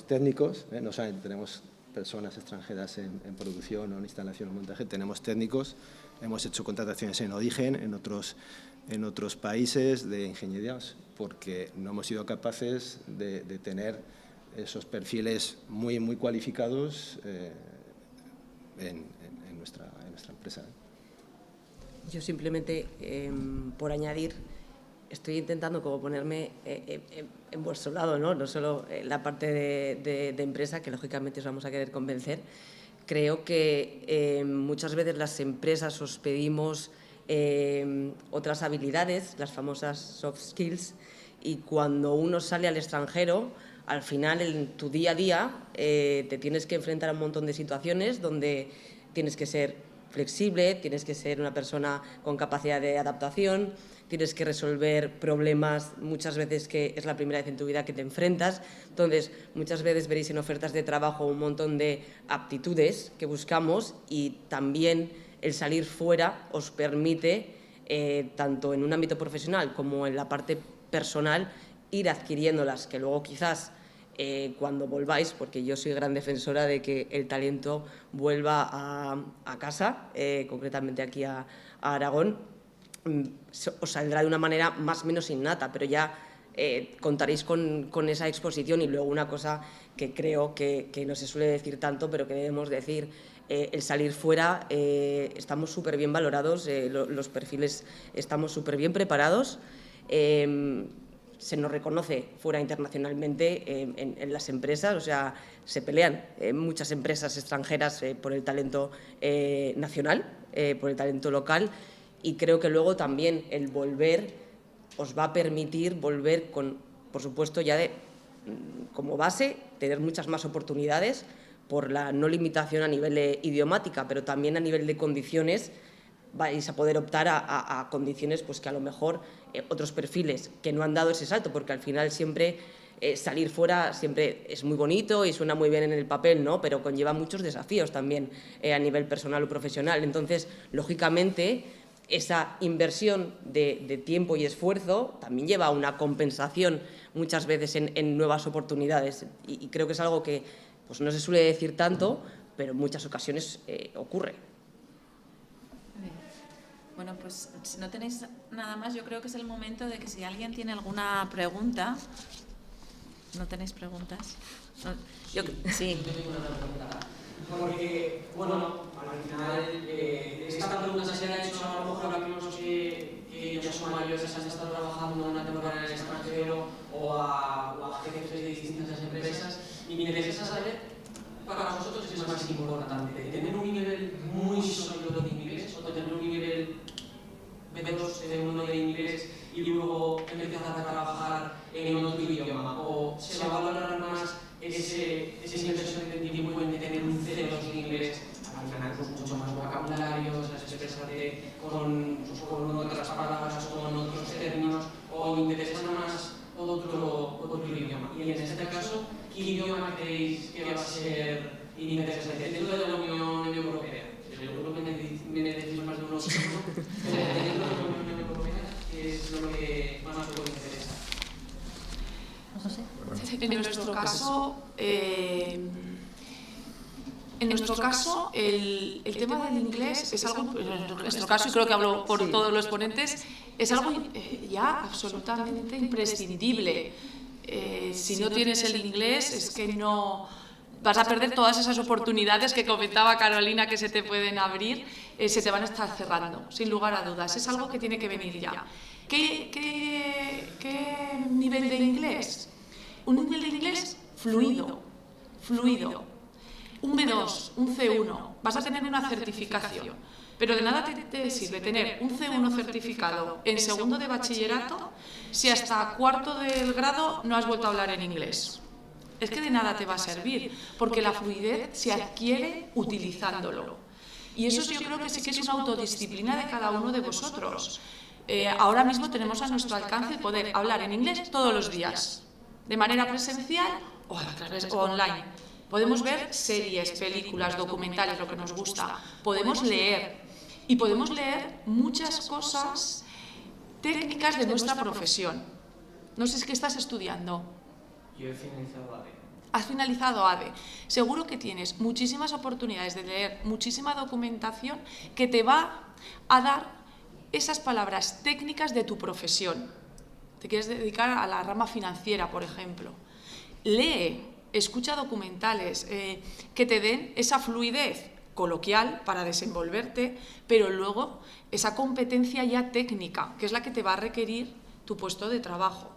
técnicos, no solamente tenemos personas extranjeras en producción o en instalación o montaje, tenemos técnicos, hemos hecho contrataciones en origen, en otros países de ingeniería, porque no hemos sido capaces de tener esos perfiles muy cualificados en nuestra empresa. Yo simplemente, por añadir, estoy intentando como ponerme en vuestro lado, no solo la parte de empresa, que lógicamente os vamos a querer convencer. Creo que muchas veces las empresas os pedimos otras habilidades, las famosas soft skills, y cuando uno sale al extranjero, al final en tu día a día te tienes que enfrentar a un montón de situaciones donde tienes que ser flexible, tienes que ser una persona con capacidad de adaptación, tienes que resolver problemas muchas veces que es la primera vez en tu vida que te enfrentas. Entonces, muchas veces veréis en ofertas de trabajo un montón de aptitudes que buscamos, y también el salir fuera os permite, tanto en un ámbito profesional como en la parte personal, ir adquiriéndolas, que luego quizás cuando volváis, porque yo soy gran defensora de que el talento vuelva a casa, concretamente aquí a Aragón, os saldrá de una manera más o menos innata, pero ya contaréis con esa exposición. Y luego una cosa que creo que no se suele decir tanto, pero que debemos decir, el salir fuera, estamos súper bien valorados, los perfiles estamos súper bien preparados, se nos reconoce fuera internacionalmente en las empresas, o sea, se pelean muchas empresas extranjeras por el talento nacional, por el talento local, y creo que luego también el volver os va a permitir volver con, por supuesto, ya como base, tener muchas más oportunidades por la no limitación a nivel idiomática, pero también a nivel de condiciones. Vais a poder optar a condiciones pues que a lo mejor otros perfiles que no han dado ese salto, porque al final siempre salir fuera siempre es muy bonito y suena muy bien en el papel, ¿no? Pero conlleva muchos desafíos también a nivel personal o profesional. Entonces, lógicamente, esa inversión de tiempo y esfuerzo también lleva a una compensación muchas veces en nuevas oportunidades, y creo que es algo que pues no se suele decir tanto, pero en muchas ocasiones ocurre. Bueno, pues si no tenéis nada más, yo creo que es el momento de que si alguien tiene alguna pregunta. ¿No tenéis preguntas? No, sí. Yo tengo una pregunta. Porque, bueno, al final, esta pregunta se ha hecho a lo mejor a amigos que ya son mayores, han estado trabajando una temporada en el extranjero, o a jefes de distintas empresas, y me interesa saber, para vosotros, qué es más importante: tener un nivel muy sólido de inglés o tener un nivel B2 de uno de inglés y luego empezar a trabajar en otro idioma, o se va a valorar más esa inversión de tiempo en tener un C2 en inglés, al final pues mucho más vocabulario, expresarte con otras palabras, con otros términos, o interesa más otro idioma? Y en este caso, ¿qué idioma creéis que va a ser interesante dentro de la Unión Europea? Seguro que me decís más de unos idiomas, pero dentro de la Unión Europea, ¿qué es lo que más os puede interesar? En nuestro caso, el tema del inglés es algo, en nuestro caso, y creo que hablo por todos los ponentes, es algo ya absolutamente imprescindible. Si no tienes el inglés, es que no vas a perder todas esas oportunidades que comentaba Carolina que se te pueden abrir, se te van a estar cerrando, sin lugar a dudas. Es algo que tiene que venir ya. ¿Qué nivel de inglés? Un nivel de inglés fluido. Un B2, un C1, vas a tener una certificación, pero de nada te sirve tener un C1 certificado en segundo de bachillerato si hasta cuarto del grado no has vuelto a hablar en inglés. Es que de nada te va a servir, porque la fluidez se adquiere utilizándolo. Y eso yo creo que sí que es una autodisciplina de cada uno de vosotros. ahora mismo tenemos a nuestro alcance poder hablar en inglés todos los días, de manera presencial o a través o online. Podemos ver series, películas, documentales, lo que nos gusta. Podemos leer y podemos leer muchas cosas técnicas de nuestra profesión. No sé si qué estás estudiando. Yo he finalizado ADE. Has finalizado ADE. Seguro que tienes muchísimas oportunidades de leer muchísima documentación que te va a dar esas palabras técnicas de tu profesión. Te quieres dedicar a la rama financiera, por ejemplo. Lee, escucha documentales que te den esa fluidez coloquial para desenvolverte, pero luego esa competencia ya técnica, que es la que te va a requerir tu puesto de trabajo.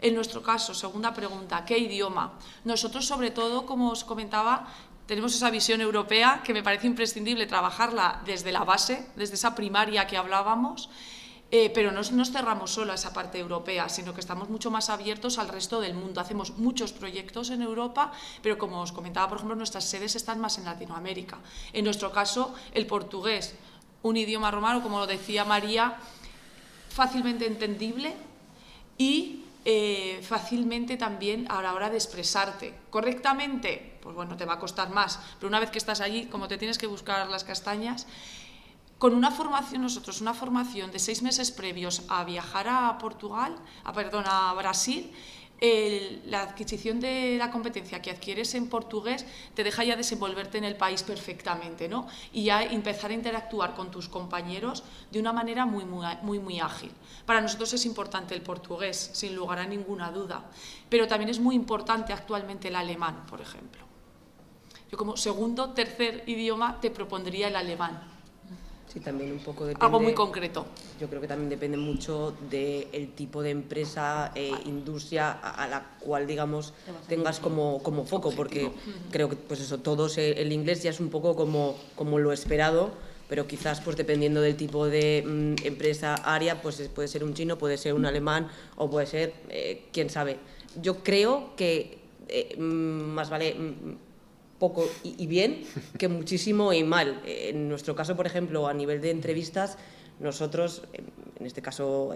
En nuestro caso, segunda pregunta, ¿qué idioma? Nosotros, sobre todo, como os comentaba, tenemos esa visión europea que me parece imprescindible trabajarla desde la base, desde esa primaria que hablábamos, pero no nos cerramos solo a esa parte europea, sino que estamos mucho más abiertos al resto del mundo. Hacemos muchos proyectos en Europa, pero como os comentaba, por ejemplo, nuestras sedes están más en Latinoamérica. En nuestro caso, el portugués, un idioma romano, como lo decía María, fácilmente entendible y fácilmente también a la hora de expresarte correctamente, pues bueno, te va a costar más, pero una vez que estás allí, como te tienes que buscar las castañas, con una formación, nosotros una formación de 6 meses previos a viajar a a Brasil, la adquisición de la competencia que adquieres en portugués te deja ya desenvolverte en el país perfectamente, ¿no? Y ya empezar a interactuar con tus compañeros de una manera muy ágil. Para nosotros es importante el portugués, sin lugar a ninguna duda, pero también es muy importante actualmente el alemán, por ejemplo. Yo como segundo, tercer idioma te propondría el alemán. Sí, también un poco depende. Algo muy concreto. Yo creo que también depende mucho del tipo de empresa, industria a la cual, digamos, tengas como foco, porque creo que, pues eso, todos el inglés ya es un poco como lo esperado, pero quizás, pues dependiendo del tipo de empresa, área, pues puede ser un chino, puede ser un alemán o puede ser, quién sabe. Yo creo que más vale poco y bien que muchísimo y mal. En nuestro caso, por ejemplo, a nivel de entrevistas, nosotros, en este caso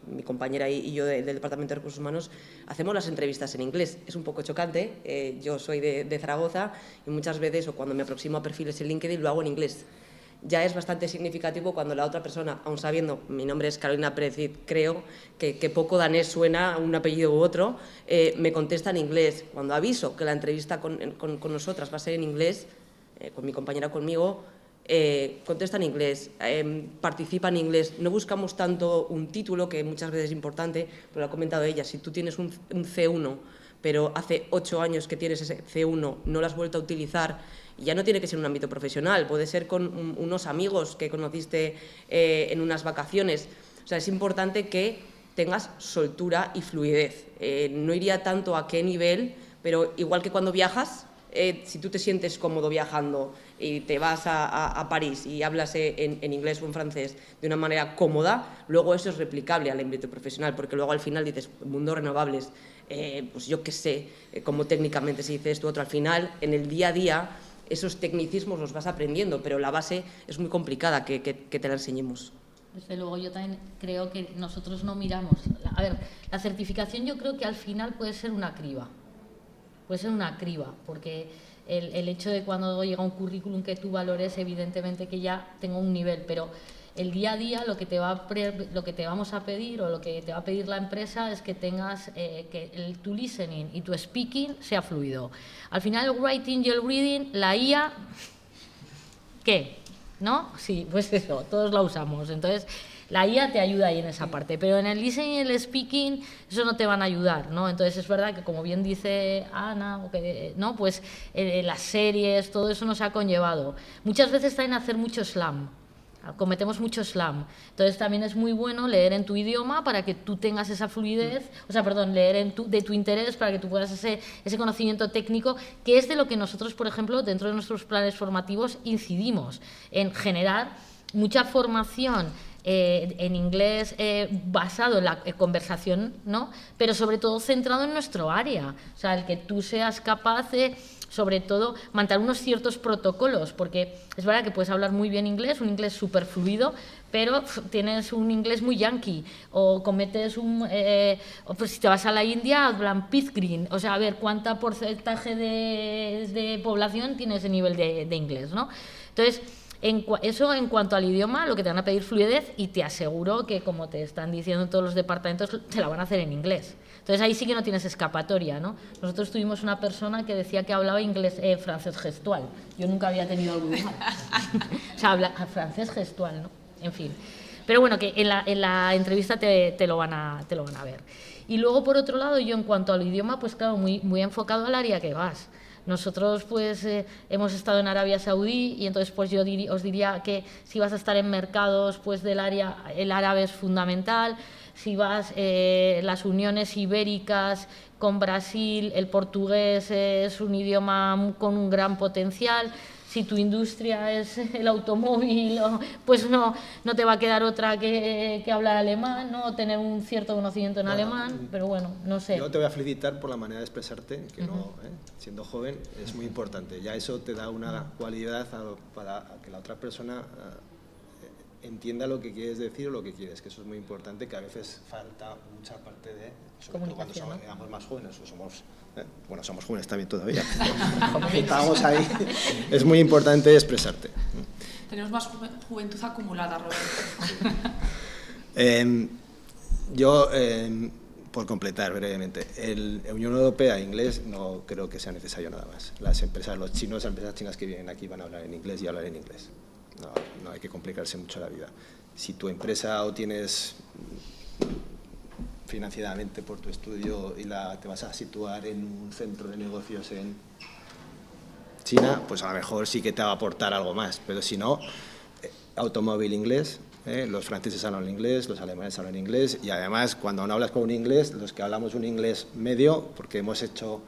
mi compañera y yo del Departamento de Recursos Humanos, hacemos las entrevistas en inglés. Es un poco chocante, yo soy de Zaragoza y muchas veces, o cuando me aproximo a perfiles en LinkedIn, lo hago en inglés. Ya es bastante significativo cuando la otra persona, aun sabiendo, mi nombre es Carolina Pérez, creo que poco danés suena un apellido u otro, me contesta en inglés. Cuando aviso que la entrevista con nosotras va a ser en inglés, con mi compañera conmigo, contesta en inglés, participa en inglés. No buscamos tanto un título, que muchas veces es importante, pero lo ha comentado ella, si tú tienes un C1, pero hace 8 años que tienes ese C1, no lo has vuelto a utilizar, ya no tiene que ser un ámbito profesional, puede ser con unos amigos que conociste en unas vacaciones. O sea, es importante que tengas soltura y fluidez. No iría tanto a qué nivel, pero igual que cuando viajas, si tú te sientes cómodo viajando y te vas a París y hablas en inglés o en francés de una manera cómoda, luego eso es replicable al ámbito profesional, porque luego al final dices, mundos renovables, pues yo qué sé, cómo técnicamente se dice esto, otro. Al final, en el día a día, esos tecnicismos los vas aprendiendo, pero la base es muy complicada que te la enseñemos. Desde luego, yo también creo que nosotros no miramos. A ver, la certificación yo creo que al final puede ser una criba. Puede ser una criba, porque el hecho de cuando llega un currículum que tú valores, evidentemente que ya tengo un nivel, pero el día a día lo que te vamos a pedir o lo que te va a pedir la empresa es que tengas que tu listening y tu speaking sea fluido. Al final el writing y el reading, la IA, ¿qué? ¿No? Sí, pues eso, todos la usamos. Entonces, la IA te ayuda ahí en esa parte, pero en el listening y el speaking eso no te van a ayudar, ¿no? Entonces es verdad que, como bien dice Ana, ¿no? Pues las series, todo eso nos ha conllevado. Muchas veces también hacer mucho slam. Cometemos mucho slam, entonces también es muy bueno leer en tu idioma para que tú tengas esa fluidez, leer de tu interés para que tú puedas ese conocimiento técnico, que es de lo que nosotros, por ejemplo, dentro de nuestros planes formativos incidimos, en generar mucha formación en inglés basado en la conversación, ¿no? Pero sobre todo centrado en nuestro área. O sea, el que tú seas capaz de, sobre todo, mantener unos ciertos protocolos, porque es verdad que puedes hablar muy bien inglés, un inglés súper fluido, pero tienes un inglés muy yankee, o cometes o pues si te vas a la India, hablan Pitgreen, o sea, a ver cuánto porcentaje de población tiene ese nivel de inglés, ¿no? Entonces, eso en cuanto al idioma, lo que te van a pedir fluidez, y te aseguro que, como te están diciendo todos los departamentos, te la van a hacer en inglés. Entonces ahí sí que no tienes escapatoria, ¿no? Nosotros tuvimos una persona que decía que hablaba francés gestual. Yo nunca había tenido algo igual. O sea, habla francés gestual, ¿no? En fin. Pero bueno, que en la entrevista te lo van a ver. Y luego, por otro lado, yo en cuanto al idioma, pues claro, muy enfocado al área que vas. Nosotros pues hemos estado en Arabia Saudí, y entonces pues yo os diría que si vas a estar en mercados pues del área, el árabe es fundamental. Si vas las uniones ibéricas con Brasil, el portugués es un idioma con un gran potencial. Si tu industria es el automóvil, pues no te va a quedar otra que hablar alemán, ¿no? Tener un cierto conocimiento en alemán, pero bueno, no sé. Yo te voy a felicitar por la manera de expresarte, que siendo joven es muy importante. Ya eso te da una cualidad para que la otra persona entienda lo que quieres decir o lo que quieres, que eso es muy importante, que a veces falta mucha parte de, sobre todo cuando somos más jóvenes, o somos jóvenes también todavía, estamos ahí, es muy importante expresarte. Tenemos más juventud acumulada, Roberto. Yo, por completar brevemente, la Unión Europea, inglés, no creo que sea necesario nada más. Las empresas chinas que vienen aquí van a hablar en inglés y hablar en inglés. No hay que complicarse mucho la vida. Si tu empresa o tienes financieramente por tu estudio y te vas a situar en un centro de negocios en China, pues a lo mejor sí que te va a aportar algo más, pero si no, automóvil inglés, los franceses hablan inglés, los alemanes hablan inglés, y además cuando no hablas con un inglés, los que hablamos un inglés medio, porque hemos hecho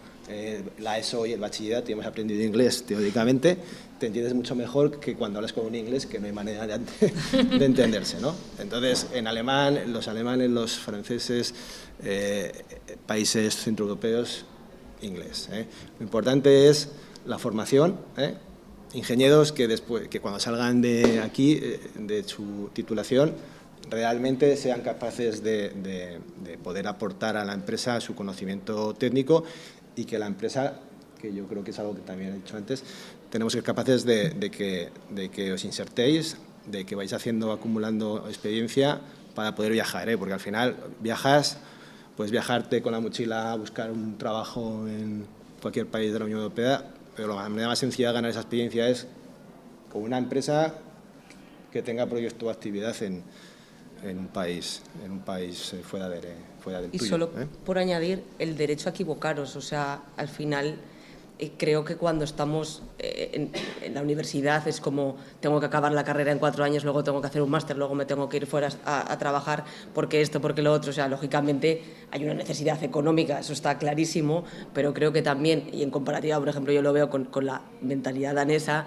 la ESO y el bachillerato y hemos aprendido inglés teóricamente, te entiendes mucho mejor que cuando hablas con un inglés que no hay manera de entenderse, ¿no? Entonces, en alemán, los alemanes, los franceses, países centroeuropeos, inglés. Lo importante es la formación, ingenieros que cuando salgan de aquí, de su titulación, realmente sean capaces de poder aportar a la empresa su conocimiento técnico, y que la empresa, que yo creo que es algo que también he dicho antes, tenemos que ser capaces de que os insertéis, de que vais acumulando experiencia para poder viajar, porque al final puedes viajarte con la mochila a buscar un trabajo en cualquier país de la Unión Europea, pero la manera más sencilla de ganar esa experiencia es con una empresa que tenga proyecto o actividad en un país fuera del tuyo. Y solo por añadir, el derecho a equivocaros, o sea, al final creo que cuando estamos en la universidad es como tengo que acabar la carrera en 4 años, luego tengo que hacer un máster, luego me tengo que ir fuera a trabajar porque esto, porque lo otro, o sea, lógicamente hay una necesidad económica, eso está clarísimo, pero creo que también, y en comparativa, por ejemplo, yo lo veo con la mentalidad danesa,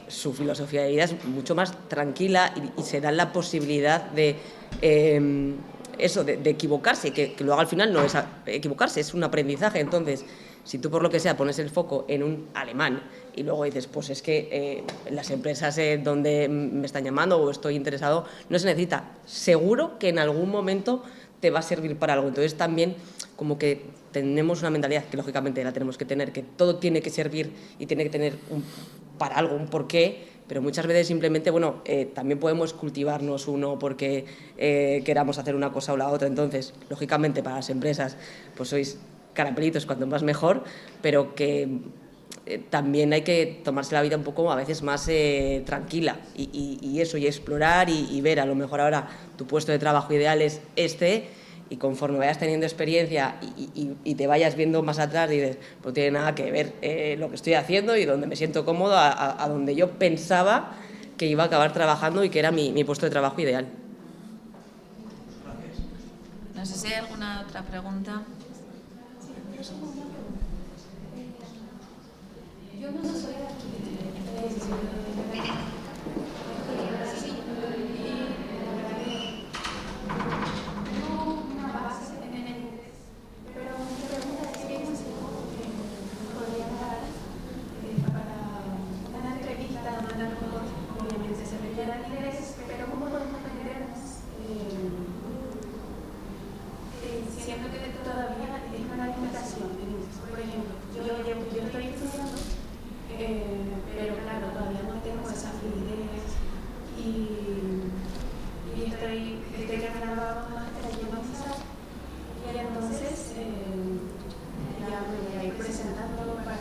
su filosofía de vida es mucho más tranquila y se da la posibilidad de equivocarse, que luego al final no es equivocarse, es un aprendizaje. Entonces, si tú por lo que sea pones el foco en un alemán y luego dices, pues es que las empresas donde me están llamando o estoy interesado, no se necesita. Seguro que en algún momento te va a servir para algo. Entonces también como que tenemos una mentalidad, que lógicamente la tenemos que tener, que todo tiene que servir y tiene que tener para algo, un porqué, pero muchas veces simplemente, también podemos cultivarnos uno porque queramos hacer una cosa o la otra. Entonces, lógicamente para las empresas, pues sois carapelitos, cuanto más mejor, pero que también hay que tomarse la vida un poco a veces más tranquila y explorar y ver, a lo mejor ahora tu puesto de trabajo ideal es y conforme vayas teniendo experiencia y te vayas viendo más atrás, dices, pues no tiene nada que ver lo que estoy haciendo y donde me siento cómodo a donde yo pensaba que iba a acabar trabajando y que era mi puesto de trabajo ideal. No sé si hay alguna otra pregunta. Yo no soy de aquí. presentándolo para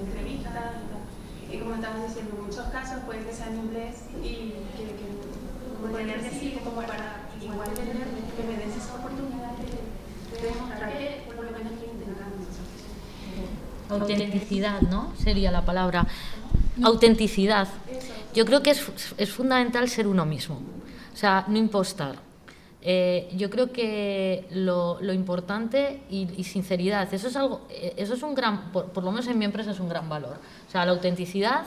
entrevistas y tal. Y como estabas diciendo, en muchos casos puede que sea en inglés y que poder decir como para igual venderme, que me des esa oportunidad de demostrar que por lo menos estoy intentando. Autenticidad, ¿no? Sería la palabra. Autenticidad. Yo creo que es fundamental ser uno mismo, o sea, no impostar. Yo creo que lo importante y sinceridad, eso es un gran, por lo menos en mi empresa es un gran valor. O sea, la autenticidad,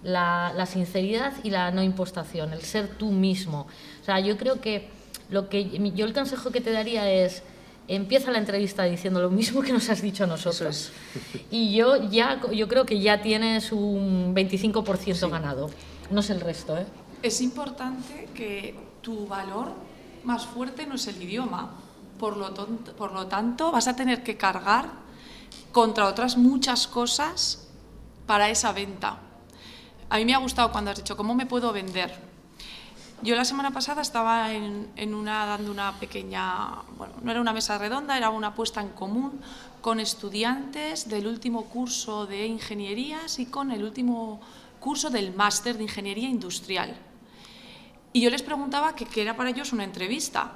la sinceridad y la no impostación, el ser tú mismo. O sea, yo creo que yo el consejo que te daría es: empieza la entrevista diciendo lo mismo que nos has dicho a nosotros. Y yo creo que ya tienes un 25% ganado. No sé el resto, ¿eh? Es importante que tu valor más fuerte no es el idioma. Por lo tanto, vas a tener que cargar contra otras muchas cosas para esa venta. A mí me ha gustado cuando has dicho, ¿cómo me puedo vender? Yo la semana pasada estaba dando una pequeña, bueno, no era una mesa redonda, era una puesta en común con estudiantes del último curso de ingenierías y con el último curso del máster de ingeniería industrial. Y yo les preguntaba qué era para ellos una entrevista.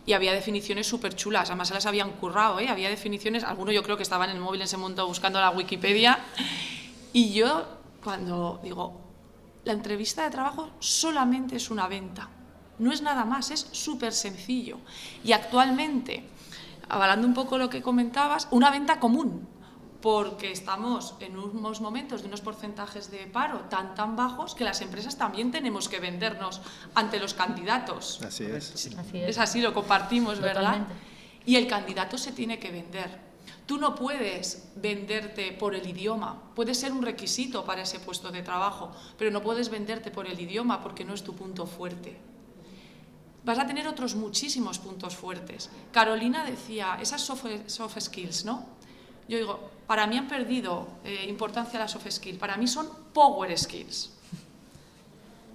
Y había definiciones súper chulas, además se las habían currado, ¿eh? Había definiciones, alguno yo creo que estaba en el móvil en ese momento buscando la Wikipedia. Y yo, cuando digo, la entrevista de trabajo solamente es una venta, no es nada más, es súper sencillo. Y actualmente, avalando un poco lo que comentabas, una venta común, porque estamos en unos momentos de unos porcentajes de paro tan bajos que las empresas también tenemos que vendernos ante los candidatos. Así es. Así es. Es así, lo compartimos, ¿verdad? Totalmente. Y el candidato se tiene que vender. Tú no puedes venderte por el idioma, puede ser un requisito para ese puesto de trabajo, pero no puedes venderte por el idioma porque no es tu punto fuerte. Vas a tener otros muchísimos puntos fuertes. Carolina decía, esas soft skills, ¿no? Yo digo, para mí han perdido importancia las soft skills, para mí son power skills.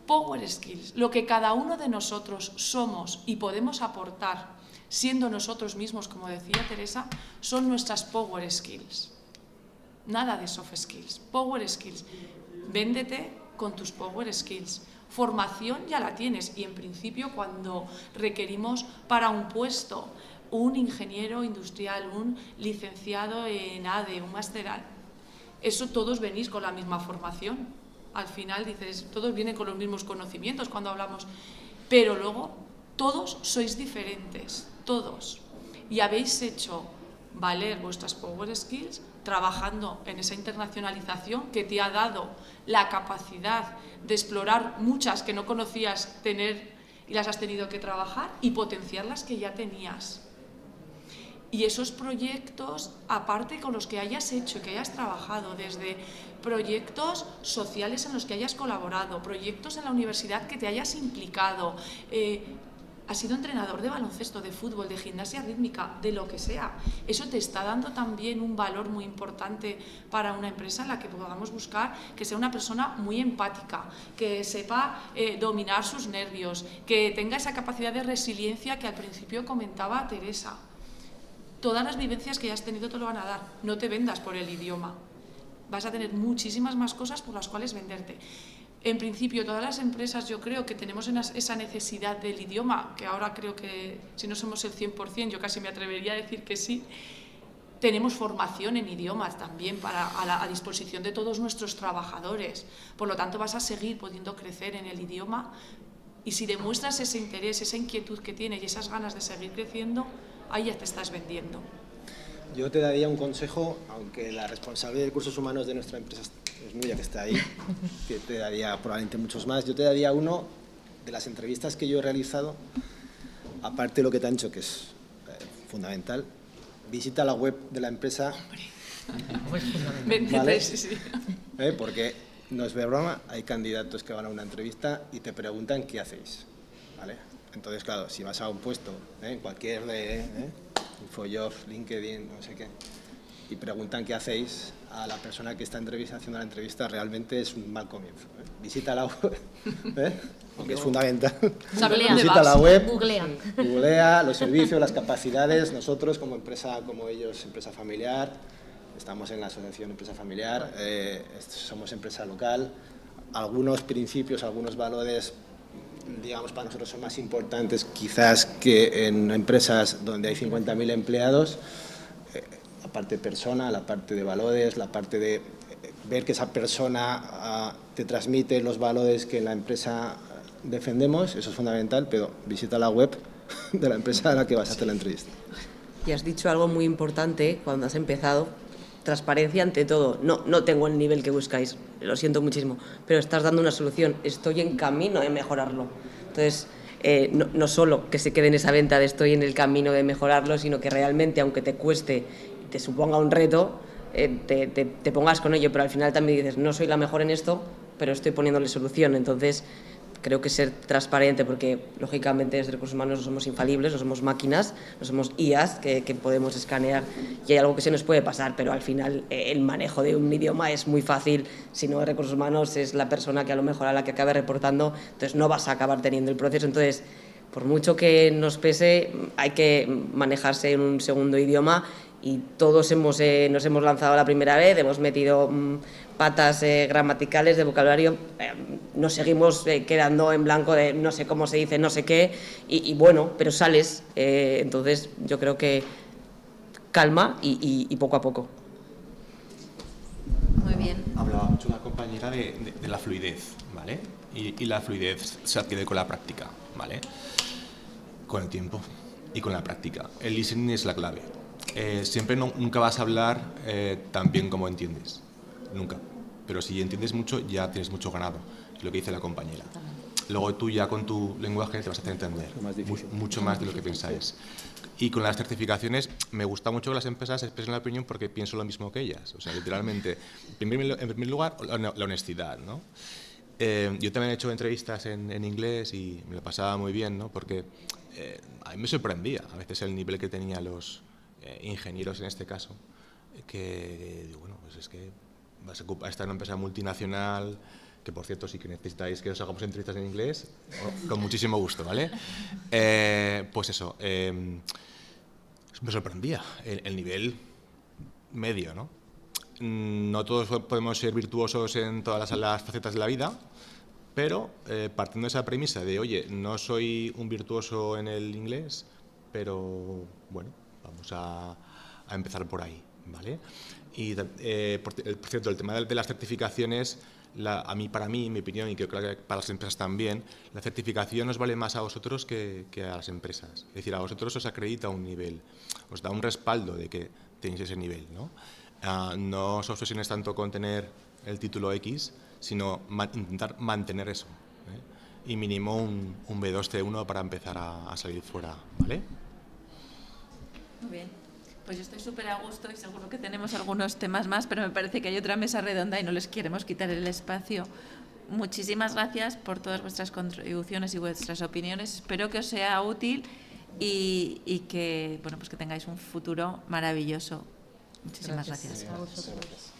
Power skills, lo que cada uno de nosotros somos y podemos aportar siendo nosotros mismos, como decía Teresa, son nuestras power skills. Nada de soft skills, power skills. Véndete con tus power skills. Formación ya la tienes y en principio cuando requerimos para un puesto un ingeniero industrial, un licenciado en ADE, un máster, eso todos venís con la misma formación. Al final dices, todos vienen con los mismos conocimientos cuando hablamos, pero luego todos sois diferentes, todos, y habéis hecho valer vuestras power skills trabajando en esa internacionalización que te ha dado la capacidad de explorar muchas que no conocías tener y las has tenido que trabajar y potenciar las que ya tenías. Y esos proyectos, aparte con los que hayas hecho y que hayas trabajado, desde proyectos sociales en los que hayas colaborado, proyectos en la universidad que te hayas implicado, has sido entrenador de baloncesto, de fútbol, de gimnasia rítmica, de lo que sea. Eso te está dando también un valor muy importante para una empresa en la que podamos buscar que sea una persona muy empática, que sepa dominar sus nervios, que tenga esa capacidad de resiliencia que al principio comentaba Teresa. Todas las vivencias que ya has tenido te lo van a dar. No te vendas por el idioma. Vas a tener muchísimas más cosas por las cuales venderte. En principio, todas las empresas, yo creo que tenemos esa necesidad del idioma, que ahora creo que, si no somos el 100%, yo casi me atrevería a decir que sí. Tenemos formación en idiomas también a disposición de todos nuestros trabajadores. Por lo tanto, vas a seguir pudiendo crecer en el idioma. Y si demuestras ese interés, esa inquietud que tienes y esas ganas de seguir creciendo, ahí ya te estás vendiendo. Yo te daría un consejo, aunque la responsabilidad de recursos humanos de nuestra empresa es Nuria, que está ahí, que te daría probablemente muchos más. Yo te daría uno de las entrevistas que yo he realizado, aparte de lo que te han dicho, que es fundamental, visita la web de la empresa. ¿Vale? Sí. Porque no es broma, hay candidatos que van a una entrevista y te preguntan qué hacéis, ¿vale? Entonces, claro, si vas a un puesto, en cualquier de InfoJobs, LinkedIn, no sé qué, y preguntan qué hacéis a la persona que está haciendo la entrevista, realmente es un mal comienzo. Visita la web, aunque es fundamental. Visita la web, googlea los servicios, las capacidades. Nosotros, como empresa, como ellos, empresa familiar, estamos en la asociación Empresa Familiar, somos empresa local. Algunos principios, algunos valores, digamos, para nosotros son más importantes quizás que en empresas donde hay 50.000 empleados. La parte persona, la parte de valores, la parte de ver que esa persona te transmite los valores que en la empresa defendemos, eso es fundamental, pero visita la web de la empresa a la que vas a hacer la entrevista. Y has dicho algo muy importante cuando has empezado, transparencia ante todo. No tengo el nivel que buscáis, lo siento muchísimo, pero estás dando una solución, estoy en camino de mejorarlo. Entonces, no solo que se quede en esa venta de estoy en el camino de mejorarlo, sino que realmente, aunque te cueste y te suponga un reto, te pongas con ello, pero al final también dices, no soy la mejor en esto, pero estoy poniéndole solución. Entonces, creo que ser transparente, porque lógicamente desde recursos humanos no somos infalibles, no somos máquinas, no somos IAs que podemos escanear y hay algo que se nos puede pasar, pero al final el manejo de un idioma es muy fácil. Si no es recursos humanos, es la persona que a lo mejor a la que acabe reportando, entonces no vas a acabar teniendo el proceso. Entonces, por mucho que nos pese, hay que manejarse en un segundo idioma y todos nos hemos lanzado la primera vez, hemos metido patas gramaticales de vocabulario, nos seguimos quedando en blanco de no sé cómo se dice, no sé qué, y bueno, pero sales. Entonces yo creo que calma y poco a poco. Muy bien. Hablaba mucho la compañera de la fluidez, ¿vale? Y la fluidez se adquiere con la práctica, ¿vale? Con el tiempo y con la práctica. El listening es la clave. Siempre nunca vas a hablar tan bien como entiendes, nunca. Pero si entiendes mucho, ya tienes mucho ganado, es lo que dice la compañera. Luego tú ya con tu lenguaje te vas a hacer entender mucho más de lo que pensáis. Y con las certificaciones, me gusta mucho que las empresas expresen la opinión porque pienso lo mismo que ellas. O sea, literalmente, en primer lugar, la honestidad, ¿no? Yo también he hecho entrevistas en inglés y me lo pasaba muy bien, ¿no? Porque a mí me sorprendía a veces el nivel que tenían los ingenieros en este caso, que digo, bueno, pues es que vas a estar en una empresa multinacional, que por cierto, si que necesitáis que os hagamos entrevistas en inglés, con muchísimo gusto, ¿vale? Pues eso, me sorprendía el nivel medio, ¿no? No todos podemos ser virtuosos en todas las facetas de la vida, pero partiendo de esa premisa de, oye, no soy un virtuoso en el inglés, pero bueno, vamos a empezar por ahí, ¿vale? Y por cierto, el tema de las certificaciones, para mí, en mi opinión, y creo que para las empresas también, la certificación os vale más a vosotros que a las empresas. Es decir, a vosotros os acredita un nivel, os da un respaldo de que tenéis ese nivel, ¿no? No os obsesionéis tanto con tener el título X, sino intentar mantener eso, ¿eh? Y mínimo un B2, C1 para empezar a salir fuera, ¿vale? Muy bien. Pues yo estoy súper a gusto y seguro que tenemos algunos temas más, pero me parece que hay otra mesa redonda y no les queremos quitar el espacio. Muchísimas gracias por todas vuestras contribuciones y vuestras opiniones. Espero que os sea útil y que, bueno, pues que tengáis un futuro maravilloso. Muchísimas gracias. A vosotros. Gracias.